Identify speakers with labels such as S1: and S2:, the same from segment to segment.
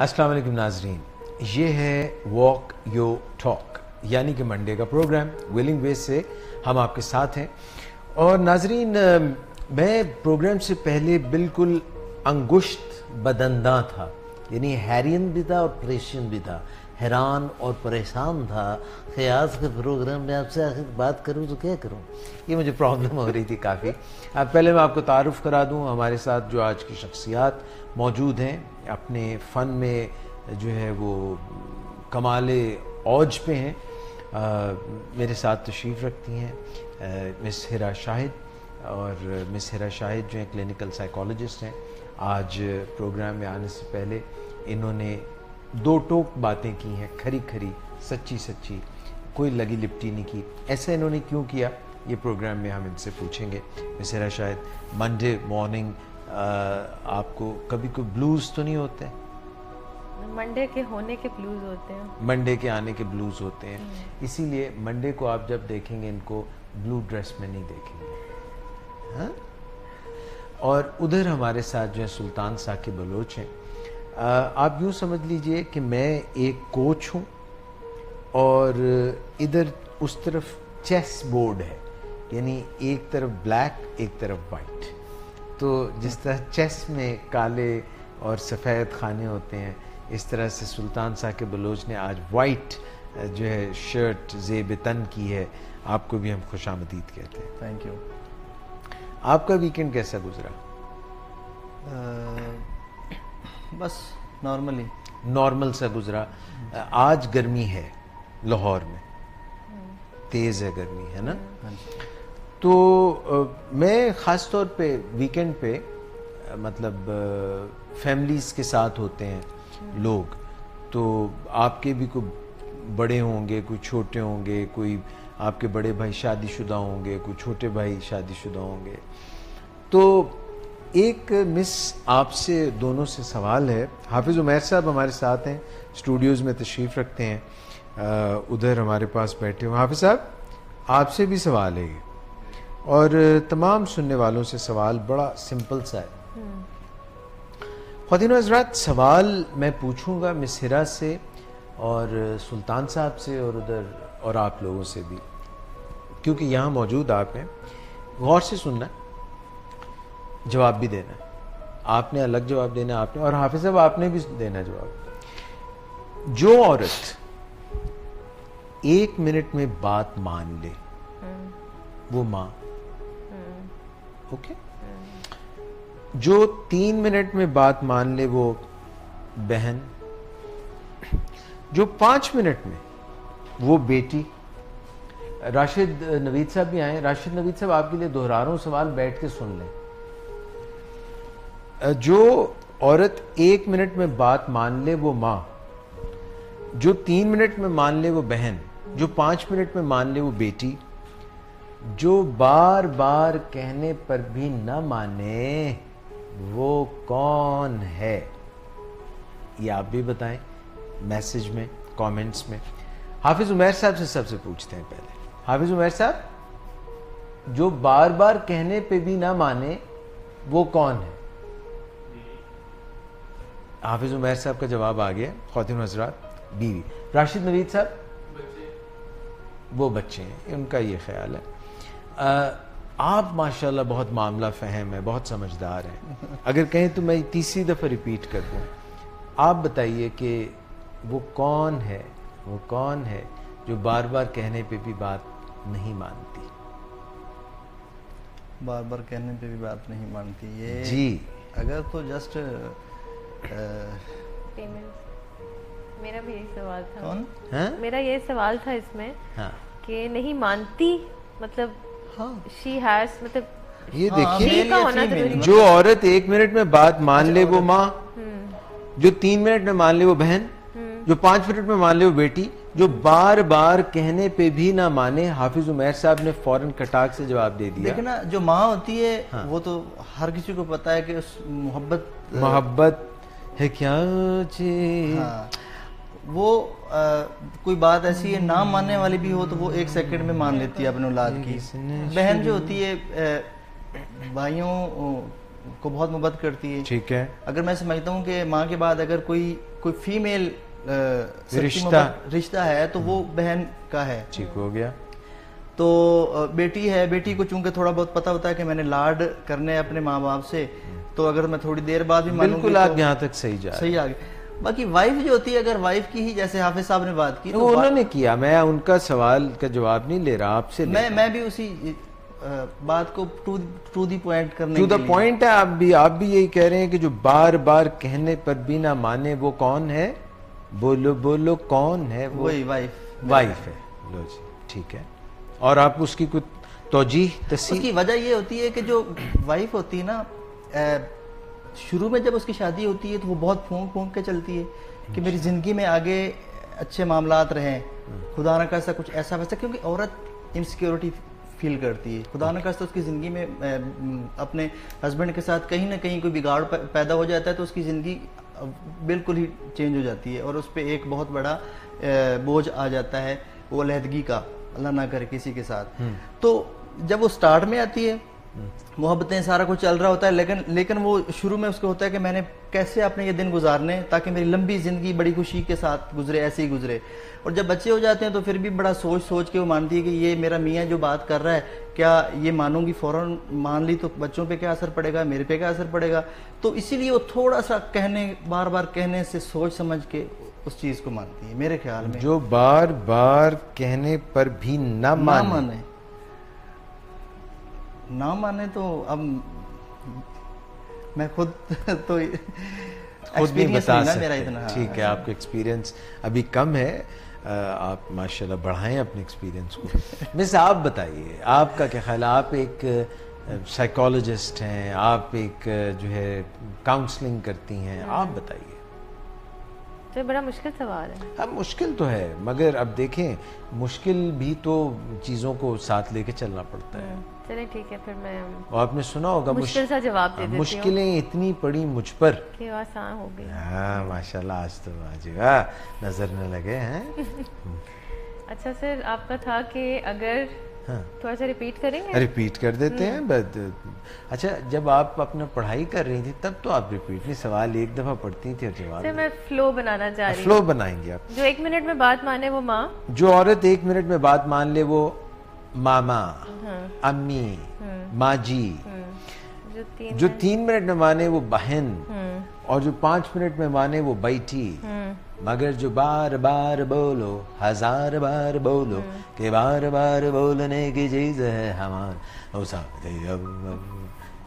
S1: अस्सलाम वालेकुम नाजरीन, ये है वॉक यो टॉक यानी कि मंडे का प्रोग्राम। विलिंग वे से हम आपके साथ हैं। और नाजरीन, मैं प्रोग्राम से पहले बिल्कुल अंगुश्त बदंदा था, यानी हैरियन भी था और परेशान भी था, हैरान और परेशान था कि आज के प्रोग्राम में आपसे आखिर बात करूं तो क्या करूं, ये मुझे प्रॉब्लम हो रही थी काफ़ी। अब पहले मैं आपको तारुफ करा दूं, हमारे साथ जो आज की शख्सियात मौजूद हैं, अपने फ़न में जो है वो कमाले औज पे हैं। मेरे साथ तशरीफ़ रखती हैं मिस हिरा शाहिद, और मिस हिरा शाहिद जो हैं क्लिनिकल साइकोलॉजिस्ट हैं। आज प्रोग्राम में आने से पहले इन्होंने दो टोक बातें की हैं, खरी खरी सच्ची सच्ची, कोई लगी लिपटी नहीं की। ऐसा इन्होंने क्यों किया, ये प्रोग्राम में हम इनसे पूछेंगे। मिस हिरा शाहिद, मंडे मॉर्निंग आपको कभी कोई ब्लूज़ तो नहीं होते?
S2: मंडे के होने के ब्लूज़ होते हैं,
S1: मंडे के आने के ब्लूज़ होते हैं, इसीलिए मंडे को आप जब देखेंगे इनको ब्लू ड्रेस में नहीं देखेंगे। हाँ? और उधर हमारे साथ जो है सुल्तान साकिब बलोच हैं। आप यूँ समझ लीजिए कि मैं एक कोच हूँ और इधर उस तरफ चेस बोर्ड है, यानी एक तरफ ब्लैक एक तरफ वाइट। तो जिस तरह चेस में काले और सफ़ेद खाने होते हैं, इस तरह से सुल्तान साकिब बलोच ने आज वाइट जो है शर्ट ज़ेब तन की है। आपको भी हम खुशामदीद कहते हैं।
S3: Thank you.
S1: आपका वीकेंड कैसा गुजरा?
S3: बस नॉर्मली
S1: नॉर्मल सा गुजरा। आज गर्मी है लाहौर में, तेज़ है गर्मी, है ना? तो मैं ख़ास तौर पे वीकेंड पे मतलब फैमिलीज़ के साथ होते हैं लोग, तो आपके भी कोई बड़े होंगे, कोई छोटे होंगे, कोई आपके बड़े भाई शादीशुदा होंगे, कोई छोटे भाई शादीशुदा होंगे। तो एक मिस आपसे दोनों से सवाल है। हाफिज़ उमैर साहब हमारे साथ हैं, स्टूडियोज़ में तशरीफ़ रखते हैं, उधर हमारे पास बैठे हुए। हाफिज़ साहब, आपसे भी सवाल है और तमाम सुनने वालों से सवाल बड़ा सिंपल सा है। ख़वातीन हज़रात, सवाल मैं पूछूंगा मिस हिरा से और सुल्तान साहब से और उधर और आप लोगों से भी, क्योंकि यहाँ मौजूद आप हैं। गौर से सुनना, जवाब भी देना, आपने अलग जवाब देना आपने, और हाफिज़ साहब आपने भी देना जवाब। जो औरत 1 मिनट में बात मान ले वो माँ, ओके? जो 3 मिनट में बात मान ले वो बहन, जो 5 मिनट में वो बेटी। राशिद नवीद साहब भी आए। राशिद नवीद साहब, आपके लिए दोहरा रहा हूं सवाल, बैठ के सुन लें। जो औरत 1 मिनट में बात मान ले वो माँ, जो 3 मिनट में मान ले वो बहन, जो 5 मिनट में मान ले वो बेटी, जो बार बार कहने पर भी न माने वो कौन है? ये आप भी बताएं मैसेज में, कमेंट्स में। हाफिज़ उमैर साहब से सबसे पूछते हैं पहले। हाफिज़ उमैर साहब, जो बार बार कहने पे भी ना माने वो कौन है? हाफिज़ उमैर साहब का जवाब आ गया। ख़वातीन हज़रात, बीवी। राशिद नवीद साहब, वो बच्चे हैं, उनका ये ख्याल है। आप माशाल्लाह बहुत मामला फ़हम है, बहुत समझदार हैं। अगर कहें तो मैं तीसरी दफ़ा रिपीट कर दूँ, आप बताइए कि वो कौन है, वो कौन है जो बार बार कहने पे भी बात नहीं मानती?
S3: बार बार कहने पे भी बात नहीं मानती, ये
S1: जी।
S3: अगर तो जस्ट
S2: मेरा भी यही सवाल था।
S3: कौन?
S1: हाँ?
S2: मेरा यही सवाल था इसमें,
S1: हाँ।
S2: कि नहीं मानती मतलब शी हैज, मतलब
S1: ये
S3: हाँ,
S1: देखिए,
S2: का होना जरूरी है।
S1: जो औरत 1 मिनट में बात मान ले वो माँ, जो 3 मिनट में मान ले वो बहन, जो 5 मिनट में मान ले वो बेटी, जो बार बार कहने पे भी ना माने। हाफिज़ उमैर साहब ने फौरन कटाक से जवाब दे दिया।
S3: देखना, जो माँ होती है
S1: हाँ।
S3: वो तो हर किसी को पता है कि उस
S1: मोहब्बत है क्या चीज़।
S3: हाँ, वो कोई बात ऐसी है ना मानने वाली भी हो तो वो 1 सेकंड में मान लेती है अपने औलाद की। बहन जो होती है भाइयों को बहुत मोहब्बत करती है।
S1: ठीक है।
S3: अगर मैं समझता हूँ कि माँ के बाद अगर कोई फीमेल रिश्ता है तो वो बहन का है।
S1: ठीक हो गया।
S3: तो बेटी है, बेटी को चूंकि थोड़ा बहुत पता होता है कि मैंने लाड करने अपने माँ बाप से, तो अगर मैं थोड़ी देर बाद भी मानूंगी
S1: बिल्कुल आप यहाँ तक सही जा
S3: सही आ गए। बाकी वाइफ जो होती है, अगर वाइफ की ही जैसे हाफिज साहब ने बात की,
S1: तो उन्होंने किया, मैं उनका सवाल का जवाब नहीं ले रहा आपसे,
S3: मैं भी उसी बात को टू दी पॉइंट करने
S1: टू द पॉइंट है। आप भी यही कह रहे हैं कि जो बार बार कहने पर भी ना माने वो कौन है? बोलो बोलो कौन है वो?
S3: वही
S1: वाइफ है। लो जी, ठीक है। और आप उसकी कुछ तौजीह तस्सीर?
S3: उसकी वजह ये होती है कि जो वाइफ होती है ना, शुरू में जब उसकी शादी होती है तो वो बहुत फूंक फूंक के चलती है कि मेरी जिंदगी में आगे अच्छे मामलात रहें, खुदा न खास्ता कुछ ऐसा वैसा, क्योंकि औरत इनसिक्योरिटी फील करती है। खुदा न खास्ता उसकी ज़िंदगी में अपने हस्बैंड के साथ कहीं ना कहीं कोई बिगाड़ पैदा हो जाता है तो उसकी ज़िंदगी बिल्कुल ही चेंज हो जाती है और उस पर एक बहुत बड़ा बोझ आ जाता है वो अलहदगी का, अल्लाह ना करे किसी के साथ। तो जब वो स्टार्ट में आती है, मोहब्बतें सारा कुछ चल रहा होता है, लेकिन वो शुरू में उसको होता है कि मैंने कैसे अपने ये दिन गुजारने ताकि मेरी लंबी ज़िंदगी बड़ी खुशी के साथ गुजरे, ऐसे ही गुजरे। और जब बच्चे हो जाते हैं तो फिर भी बड़ा सोच सोच के वो मानती है कि ये मेरा मियाँ जो बात कर रहा है, क्या ये मानूंगी, फ़ौरन मान ली तो बच्चों पे क्या असर पड़ेगा, मेरे पे क्या असर पड़ेगा। तो इसीलिए वो थोड़ा सा बार बार कहने से सोच समझ के उस चीज़ को मानती है, मेरे ख्याल में।
S1: जो बार बार कहने पर भी ना माने तो अब मैं खुद तो नहीं बता सकते। मेरा इतना ठीक है, आपका एक्सपीरियंस अभी कम है, आप माशाल्लाह बढ़ाएं अपने एक्सपीरियंस को। मिस आप बताइए, आपका क्या ख्याल है? आप एक साइकोलॉजिस्ट हैं, आप एक जो है काउंसलिंग करती हैं, आप बताइए।
S2: तो बड़ा मुश्किल सवाल है।
S1: अब मुश्किल तो है, मगर अब देखें, मुश्किल भी तो चीज़ों को साथ लेके चलना पड़ता है।
S2: चलिए ठीक है, फिर मैं,
S1: और आपने सुना होगा
S2: मुश्किल सा जवाब दे देती हूं।
S1: मुश्किलें इतनी पड़ी मुझ पर
S2: कि आसान हो गई।
S1: हाँ माशाल्लाह, आज तो आजीगा नजर न लगे हैं।
S2: अच्छा सर, आपका था कि अगर थोड़ा सा रिपीट करेंगे?
S1: रिपीट कर देते हैं। अच्छा, जब आप अपना पढ़ाई कर रही थी तब तो आप रिपीट नहीं, सवाल एक दफा पढ़ती थी और जवाब।
S2: मैं फ्लो बनाना चाह रही हूँ।
S1: फ्लो बनाएंगे आप। जो
S2: 1 मिनट में बात माने वो माँ,
S1: जो औरत 1 मिनट में बात मान ले वो मामा, अम्मी, माँ जी। जो 3 मिनट में माने वो बहन, और जो 5 मिनट में माने वो बेटी। मगर जो बार बार बोलो, 1000 बार बोलो कि बार बार बोलने की चीज है हमारा।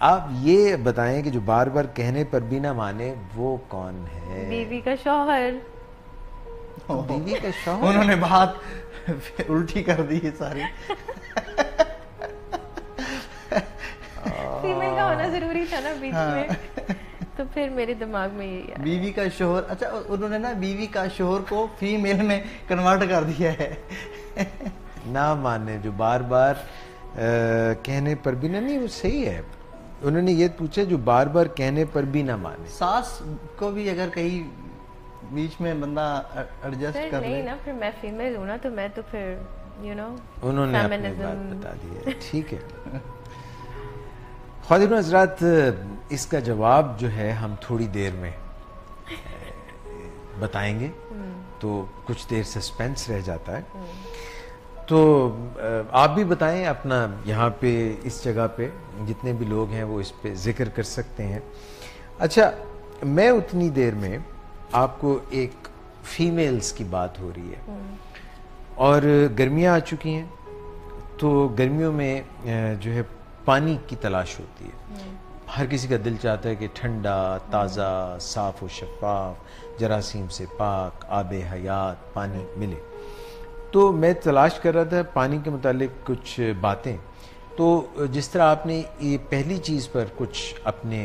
S1: आप ये बताएं कि जो बार बार कहने पर भी ना माने वो कौन है?
S2: बीवी का शौहर।
S1: बीवी का शौहर।
S3: उन्होंने बात उल्टी कर दी है सारी।
S2: फीमेल का होना जरूरी था ना बीच में, तो फिर मेरे दिमाग में यही आया।
S3: बीवी का शोहर। अच्छा, उन्होंने ना बीवी का शोहर को फीमेल में कन्वर्ट कर दिया है।
S1: ना माने, जो बार बार कहने पर भी ना, नहीं वो सही है। उन्होंने ये पूछा जो बार बार कहने पर भी ना माने।
S3: सास को भी अगर कहीं बीच में बंदा एडजस्ट कर ले।
S2: नहीं ना, फिर मैं फीमेल हूँ ना, तो मैं तो फिर
S1: उन्होंने अपनी बात बता दी है। ठीक है ख़वातीन हज़रात, इसका जवाब जो है हम थोड़ी देर में बताएंगे, तो कुछ देर सस्पेंस रह जाता है। तो आप भी बताएं अपना, यहाँ पे इस जगह पे जितने भी लोग हैं वो इस पे जिक्र कर सकते हैं। अच्छा, मैं उतनी देर में आपको एक फीमेल्स की बात हो रही है, और गर्मियाँ आ चुकी हैं, तो गर्मियों में जो है पानी की तलाश होती है। हर किसी का दिल चाहता है कि ठंडा, ताज़ा, साफ़ और शफाफ, जरासीम से पाक, आबे हयात पानी मिले। तो मैं तलाश कर रहा था पानी के मुतालिक कुछ बातें। तो जिस तरह आपने ये पहली चीज़ पर कुछ अपने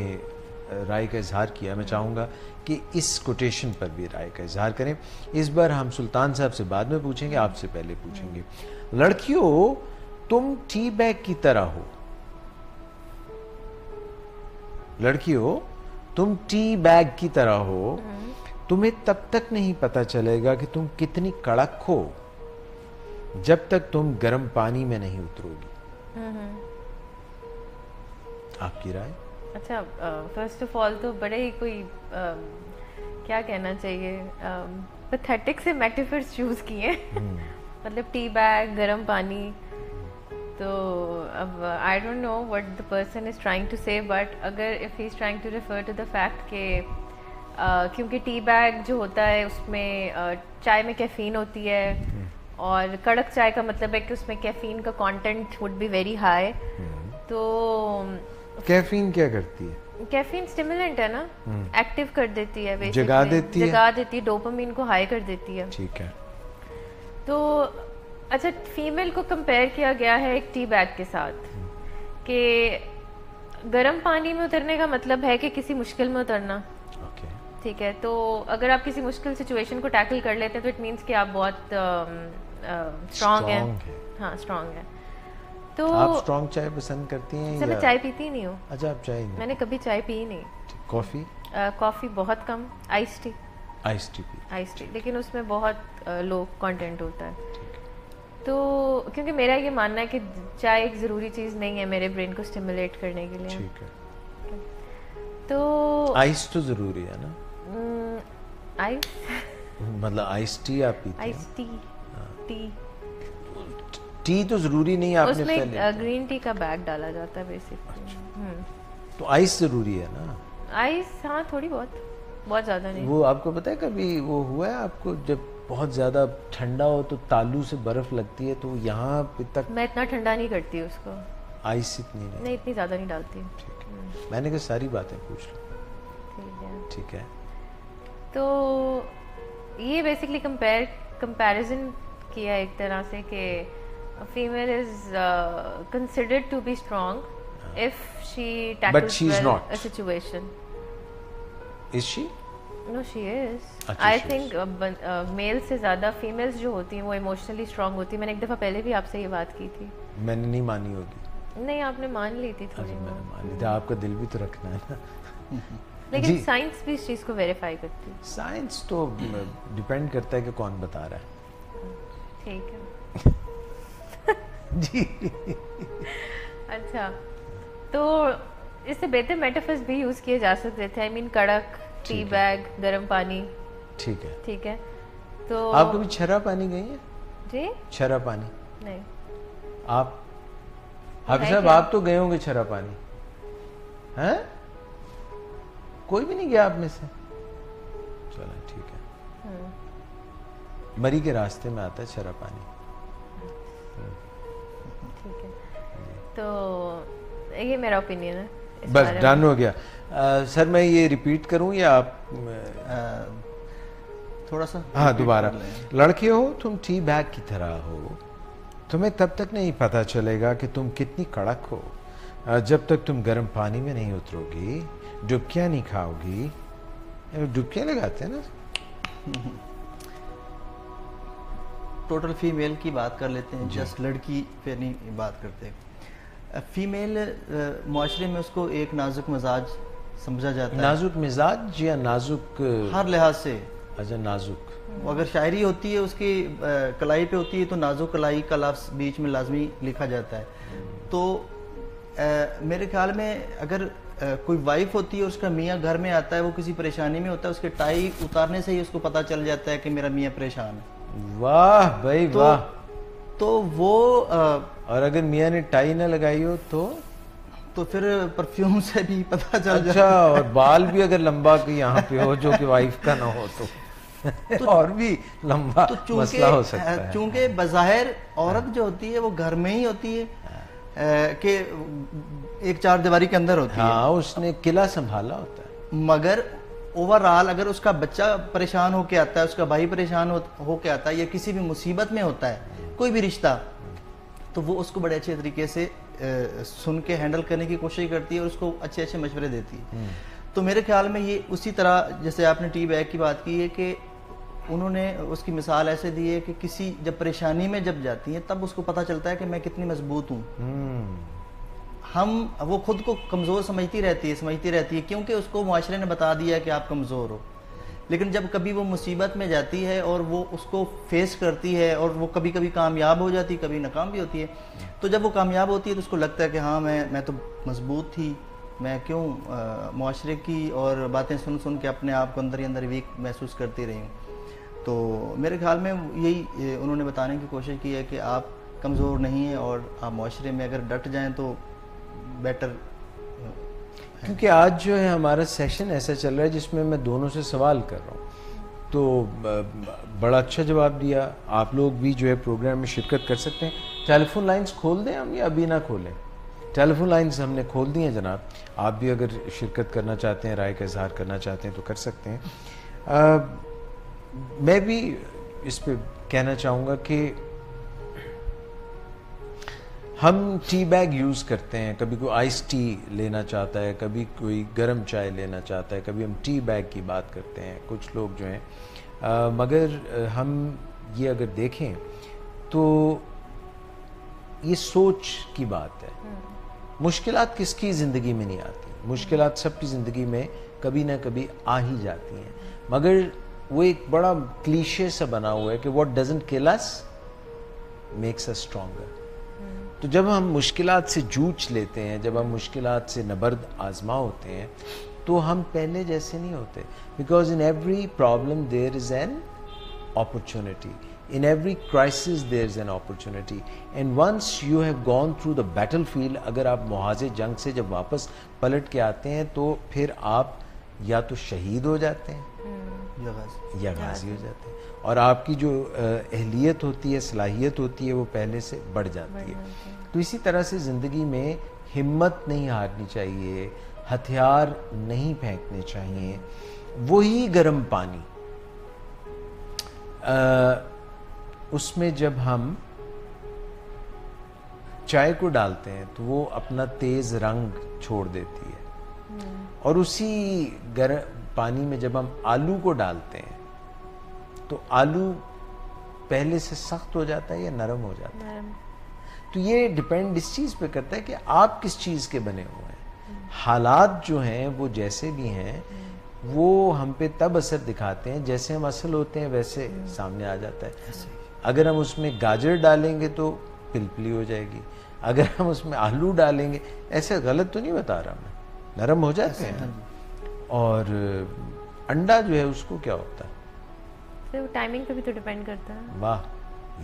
S1: राय का इजहार किया, मैं चाहूँगा कि इस कोटेशन पर भी राय का इजहार करें। इस बार हम सुल्तान साहब से बाद में पूछेंगे, आपसे पहले पूछेंगे। लड़कियों, तुम टी बैग की तरह हो। लड़कियों, तुम टी बैग की तरह हो। तुम्हें तब तक नहीं पता चलेगा कि तुम कितनी कड़क हो जब तक तुम गर्म पानी में नहीं उतरोगी। आपकी राय?
S2: अच्छा, फर्स्ट ऑफ ऑल तो बड़े ही कोई क्या कहना चाहिए, पैथेटिक से मेटाफर्स चूज किए। मतलब टी बैग, गर्म पानी। तो अब I don't know what the person is trying to say, but अगर if he is trying to refer to the fact के क्योंकि टी बैग जो होता है उसमें चाय में कैफीन होती है, और कड़क चाय का मतलब है कि उसमें कैफीन का content would be very high. तो
S1: कैफीन क्या करती है?
S2: कैफीन स्टिमुलेंट है ना, एक्टिव कर देती है,
S1: जगा देती है,
S2: जगा देती है, डोपामिन को हाई कर देती है।
S1: ठीक है।
S2: तो अच्छा, फीमेल को कंपेयर किया गया है एक टी बैग के साथ कि गर्म पानी में उतरने का मतलब है कि किसी मुश्किल में उतरना। ठीक है, तो अगर आप किसी मुश्किल सिचुएशन को टैकल कर लेते हैं तो इट मीन्स कि आप बहुत स्ट्रांग हैं। हाँ, स्ट्रांग है। तो
S1: आप स्ट्रांग चाय पसंद करती हैं?
S2: मैं चाय पीती ही नहीं हूँ।
S1: अच्छा, आप चाय नहीं?
S2: मैंने कभी चाय पी ही नहीं।
S1: कॉफी?
S2: कॉफी बहुत कम। Ice tea?
S1: आइस टी पी?
S2: आइस टी, लेकिन उसमें बहुत लो कंटेंट होता है। तो क्योंकि मेरा ये मानना है कि चाय एक ज़रूरी चीज़ नहीं है मेरे ब्रेन को स्टिमुलेट करने के लिए।
S1: ठीक है।
S2: तो
S1: आइस तो ज़रूरी है ना?
S2: आइस
S1: मतलब आइस टी आप पीती हैं?
S2: आइस टी, टी
S1: टी तो जरूरी नहीं है, आपने
S2: उसमें ग्रीन टी का बैग डाला जाता है बेसिकली।
S1: तो आइस जरूरी है ना?
S2: आइस हाँ, थोड़ी बहुत, बहुत ज्यादा नहीं।
S1: वो आपको पता है कभी वो हुआ है आपको, जब बहुत ज्यादा ठंडा हो तो तालू से बर्फ लगती है तो यहाँ पे तक?
S2: मैं इतना ठंडा नहीं करती उसको।
S1: आइस इतनी नहीं,
S2: इतनी ज्यादा नहीं डालती।
S1: ठीक है, मैंने कहा सारी बातें पूछ लो। ठीक है।
S2: तो ये बेसिकली कंपैरिजन किया एक तरह से कि female is considered to be strong if she tackles well a situation.
S1: Is she?
S2: No, she is. I think male से ज्यादा फीमेल्स जो होती हैं वो इमोशनली स्ट्रांग होती है। मैंने एक दफा पहले भी आपसे ये बात की थी।
S1: मैंने नहीं मानी होगी।
S2: नहीं, आपने मान ली थी थोड़ी।
S1: मैंने मान ली थी, आपका दिल भी तो रखना है ना।
S2: लेकिन साइंस भी इस चीज को वेरीफाई करती है।
S1: साइंस तो डिपेंड करता है कि कौन बता रहा है।
S2: ठीक है।
S1: जी।
S2: अच्छा, तो इससे बेहतर मेटाफर्स भी यूज किए जा सकते थे। आई मीन कड़क टी बैग, गर्म पानी।
S1: ठीक है, ठीक
S2: है। तो
S1: आप कभी छरा पानी गई हैं?
S2: जी?
S1: छरा पानी
S2: नहीं।
S1: आप हाफिज साहब, आप तो गए होंगे छरा पानी? हैं? कोई भी नहीं गया आप में से? चलो ठीक है। मरी के रास्ते में आता है छरा पानी।
S2: ठीक है, तो ये मेरा ओपिनियन है।
S1: बस डन हो गया। सर मैं ये रिपीट करूं या आप
S3: थोड़ा सा?
S1: हाँ, दोबारा। लड़के हो तुम टी बैग की तरह हो, तुम्हें तब तक नहीं पता चलेगा कि तुम कितनी कड़क हो जब तक तुम गर्म पानी में नहीं उतरोगी, डुबकियां नहीं खाओगी। डुबकियां लगाते हैं ना।
S3: टोटल फीमेल की बात कर लेते हैं, जस्ट लड़की पे नहीं बात करते। फीमेल मुआशरे में उसको एक नाजुक मिजाज समझा जाता है।
S1: नाजुक मिजाज या नाजुक
S3: हर लिहाज से?
S1: अच्छा, नाजुक।
S3: अगर शायरी होती है उसकी कलाई पे होती है तो नाजुक कलाई का लफ्ज़ बीच में लाजमी लिखा जाता है। तो मेरे ख्याल में अगर कोई वाइफ होती है, उसका मियाँ घर में आता है, वो किसी परेशानी में होता है, उसके टाई उतारने से ही उसको पता चल जाता है कि मेरा मियाँ परेशान है।
S1: वाह भाई वाह।
S3: तो वो
S1: और अगर मियाँ ने टाई ना लगाई हो तो
S3: फिर परफ्यूम से भी पता चल जाता है।
S1: अच्छा, और बाल भी अगर लंबा यहाँ पे हो जो कि वाइफ का ना हो तो और भी लंबा मसला हो सकता है।
S3: चूंकि बज़ाहिर औरत जो होती है वो घर में ही होती है कि एक चार दीवारी के अंदर होती है।
S1: हाँ, उसने किला संभाला होता है।
S3: मगर ओवरऑल अगर उसका बच्चा परेशान होके आता है, उसका भाई परेशान होके आता है, या किसी भी मुसीबत में होता है कोई भी रिश्ता, तो वो उसको बड़े अच्छे तरीके से सुन के हैंडल करने की कोशिश करती है और उसको अच्छे अच्छे मशवरे देती है। तो मेरे ख्याल में ये उसी तरह जैसे आपने टी बैग की बात की है कि उन्होंने उसकी मिसाल ऐसे दी है कि किसी जब परेशानी में जब जाती है तब उसको पता चलता है कि मैं कितनी मजबूत हूँ। वो खुद को कमज़ोर समझती रहती है क्योंकि उसको मुआशरे ने बता दिया है कि आप कमज़ोर हो। लेकिन जब कभी वो मुसीबत में जाती है और वो उसको फेस करती है और वो कभी कभी कामयाब हो जाती है, कभी नाकाम भी होती है, तो जब वो कामयाब होती है तो उसको लगता है कि हाँ मैं तो मजबूत थी, मैं क्यों मुआशरे की और बातें सुन सुन के अपने आप को अंदर ही अंदर वीक महसूस करती रही हूँ। तो मेरे ख्याल में यही उन्होंने बताने की कोशिश की है कि आप कमज़ोर नहीं हैं और आप मुआशरे में अगर डट जाएं तो बेटर।
S1: क्योंकि आज जो है हमारा सेशन ऐसा चल रहा है जिसमें मैं दोनों से सवाल कर रहा हूँ, तो बड़ा अच्छा जवाब दिया। आप लोग भी जो है प्रोग्राम में शिरकत कर सकते हैं। टेलीफोन लाइंस खोल दें हम या अभी ना खोलें? टेलीफोन लाइंस हमने खोल दी हैं जनाब। आप भी अगर शिरकत करना चाहते हैं, राय का इजहार करना चाहते हैं तो कर सकते हैं। मैं भी इस पे कहना चाहूँगा कि हम टी बैग यूज़ करते हैं, कभी कोई आइस टी लेना चाहता है, कभी कोई गर्म चाय लेना चाहता है, कभी हम टी बैग की बात करते हैं कुछ लोग जो हैं। मगर हम ये अगर देखें तो ये सोच की बात है। मुश्किलात किसकी ज़िंदगी में नहीं आती, मुश्किलात सबकी ज़िंदगी में कभी ना कभी आ ही जाती हैं, मगर वो एक बड़ा क्लीशे सा बना हुआ है कि what doesn't kill us makes us stronger. तो जब हम मुश्किलात से जूझ लेते हैं, जब हम मुश्किलात से नबर्द आजमा होते हैं, तो हम पहले जैसे नहीं होते। Because in every problem there is an opportunity, in every crisis there is an opportunity, and once you have gone through the battlefield, अगर आप मुहाज़े जंग से जब वापस पलट के आते हैं तो फिर आप या तो शहीद हो जाते हैं या गाजी हो जाते हैं, और आपकी जो अहलियत होती है, सलाहियत होती है, वो पहले से बढ़ जाती है। तो इसी तरह से ज़िंदगी में हिम्मत नहीं हारनी चाहिए, हथियार नहीं फेंकने चाहिए। वही गर्म पानी उसमें जब हम चाय को डालते हैं तो वो अपना तेज़ रंग छोड़ देती है, और उसी गर्म पानी में जब हम आलू को डालते हैं तो आलू पहले से सख्त हो जाता है या नरम हो जाता है। तो ये डिपेंड इस चीज़ पे करता है कि आप किस चीज़ के बने हुए हैं। हालात जो हैं वो जैसे भी हैं वो हम पे तब असर दिखाते हैं, जैसे हम असल होते हैं वैसे सामने आ जाता है। अगर हम उसमें गाजर डालेंगे तो पिलपिली हो जाएगी, अगर हम उसमें आलू डालेंगे, ऐसे गलत तो नहीं बता रहा मैं, नरम हो जाते हैं। और अंडा जो है उसको क्या होता है,
S2: तो टाइमिंग पे भी तो डिपेंड करता है।
S1: वाह,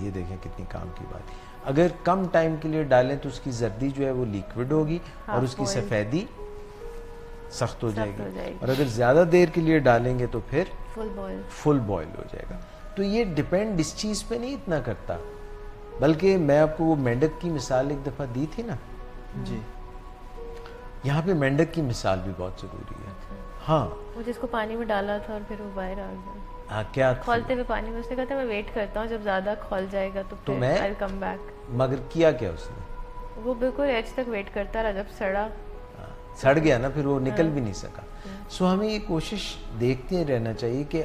S1: ये देखें कितनी काम की बात। अगर कम टाइम के लिए डालें तो उसकी जर्दी जो है वो लिक्विड होगी और उसकी सफ़ेदी सख्त हो जाएगी, और अगर ज़्यादा देर के लिए डालेंगे तो फिर फुल बॉयल हो जाएगा। तो ये डिपेंड इस चीज़ पे नहीं इतना करता, बल्कि मैं आपको वो मेंढक की मिसाल एक दफ़ा दी थी ना
S3: जी,
S1: यहाँ पे मेंढक की मिसाल भी बहुत ज़रूरी है। हाँ,
S2: वो जिसको पानी में डाला था और फिर वो बाहर आ गया।
S1: हाँ, क्या
S2: खौलते हुए पानी में, उसने कहा था मैं वेट करता हूँ जब ज़्यादा खौल जाएगा तो फिर
S1: मैं
S2: I'll come back।
S1: मगर किया क्या उसने,
S2: वो बिल्कुल एज तक वेट करता रहा, जब सड़ा
S1: सड़ गया ना, फिर वो निकल भी नहीं सका। सो हमें ये कोशिश देखते रहना चाहिए कि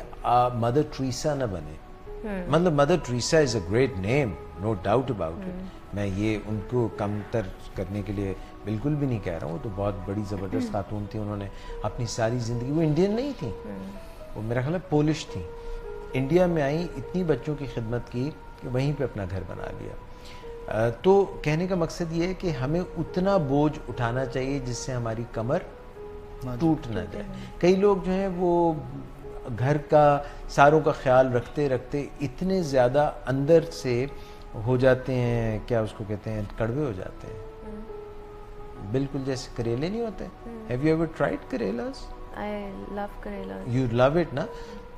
S1: मदर ट्रीसा ना बने। मतलब mother Teresa is a great name, no doubt about it. मैं ये उनको कमतर करने के लिए बिल्कुल भी नहीं कह रहा हूँ, तो बहुत बड़ी ज़बरदस्त खातून थी। उन्होंने अपनी सारी ज़िंदगी, वो इंडियन नहीं थी, वो मेरा ख्याल है पोलिश थी, इंडिया में आई, इतनी बच्चों की खिदमत की कि वहीं पे अपना घर बना लिया। तो कहने का मकसद ये है कि हमें उतना बोझ उठाना चाहिए जिससे हमारी कमर टूट ना जाए। कई लोग जो हैं वो घर का सारों का ख्याल रखते रखते इतने ज़्यादा अंदर से हो जाते हैं, क्या उसको कहते हैं, कड़वे हो जाते हैं, बिल्कुल जैसे करेले नहीं होते। Have you ever tried karelas?
S2: I love karela.
S1: You love it ना?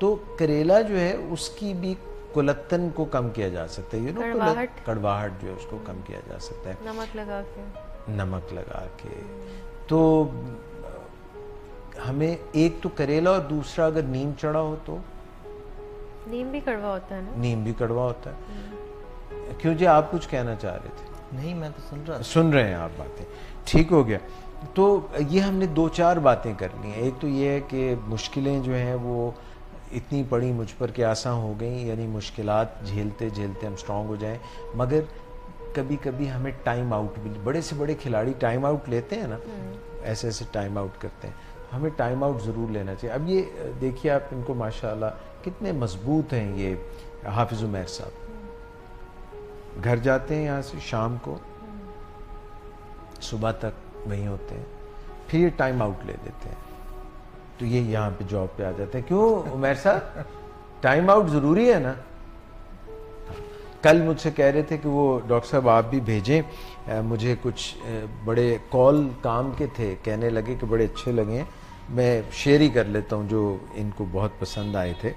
S1: तो करेला जो है उसकी भी कुलत्तन को कम किया जा सकता है, यू नो, कड़वाहट जो है उसको कम किया जा सकता है
S2: नमक लगा के। तो
S1: हमें एक तो करेला, और दूसरा अगर नीम चढ़ा हो तो
S2: नीम भी कड़वा होता है ना?
S1: नीम भी कड़वा होता है। क्यों जी, आप कुछ कहना चाह रहे थे?
S3: नहीं, मैं तो
S1: सुन रहे हैं आप बातें, ठीक हो गया। तो ये हमने 2-4 बातें कर ली हैं। एक तो ये है कि मुश्किलें जो हैं वो इतनी पड़ी मुझ पर कि आसान हो गई, यानी मुश्किलात झेलते झेलते हम स्ट्रांग हो जाएं। मगर कभी कभी हमें टाइम आउट भी, बड़े से बड़े खिलाड़ी टाइम आउट लेते हैं ना, ऐसे ऐसे टाइम आउट करते हैं, हमें टाइम आउट ज़रूर लेना चाहिए। अब ये देखिए आप इनको, माशाल्लाह कितने मजबूत हैं ये हाफिज़ उमैर साहब। घर जाते हैं यहाँ से शाम को, सुबह तक वहीं होते हैं, फिर ये टाइम आउट ले लेते हैं, तो ये यहाँ पे जॉब पे आ जाते हैं। क्यों उमर साहब, टाइम आउट ज़रूरी है ना। कल मुझसे कह रहे थे कि वो डॉक्टर साहब आप भी भेजें, मुझे कुछ बड़े कॉल काम के थे, कहने लगे कि बड़े अच्छे लगे हैं, मैं शेयर ही कर लेता हूँ जो इनको बहुत पसंद आए थे।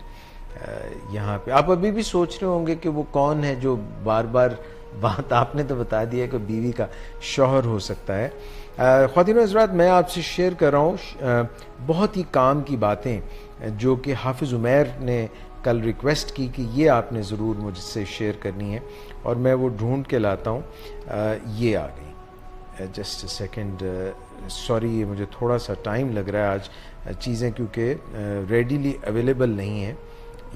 S1: यहाँ पे आप अभी भी सोच रहे होंगे कि वो कौन है जो बार बार बात, आपने तो बता दिया कि बीवी का शौहर हो सकता है। ख्वातीन हज़रात, मैं आपसे शेयर कर रहा हूँ बहुत ही काम की बातें जो कि हाफिज़ उमैर ने कल रिक्वेस्ट की कि ये आपने ज़रूर मुझसे शेयर करनी है, और मैं वो ढूंढ के लाता हूँ। ये आ गई, जस्ट अ सेकेंड, सॉरी ये मुझे थोड़ा सा टाइम लग रहा है आज, चीज़ें क्योंकि रेडीली अवेलेबल नहीं है।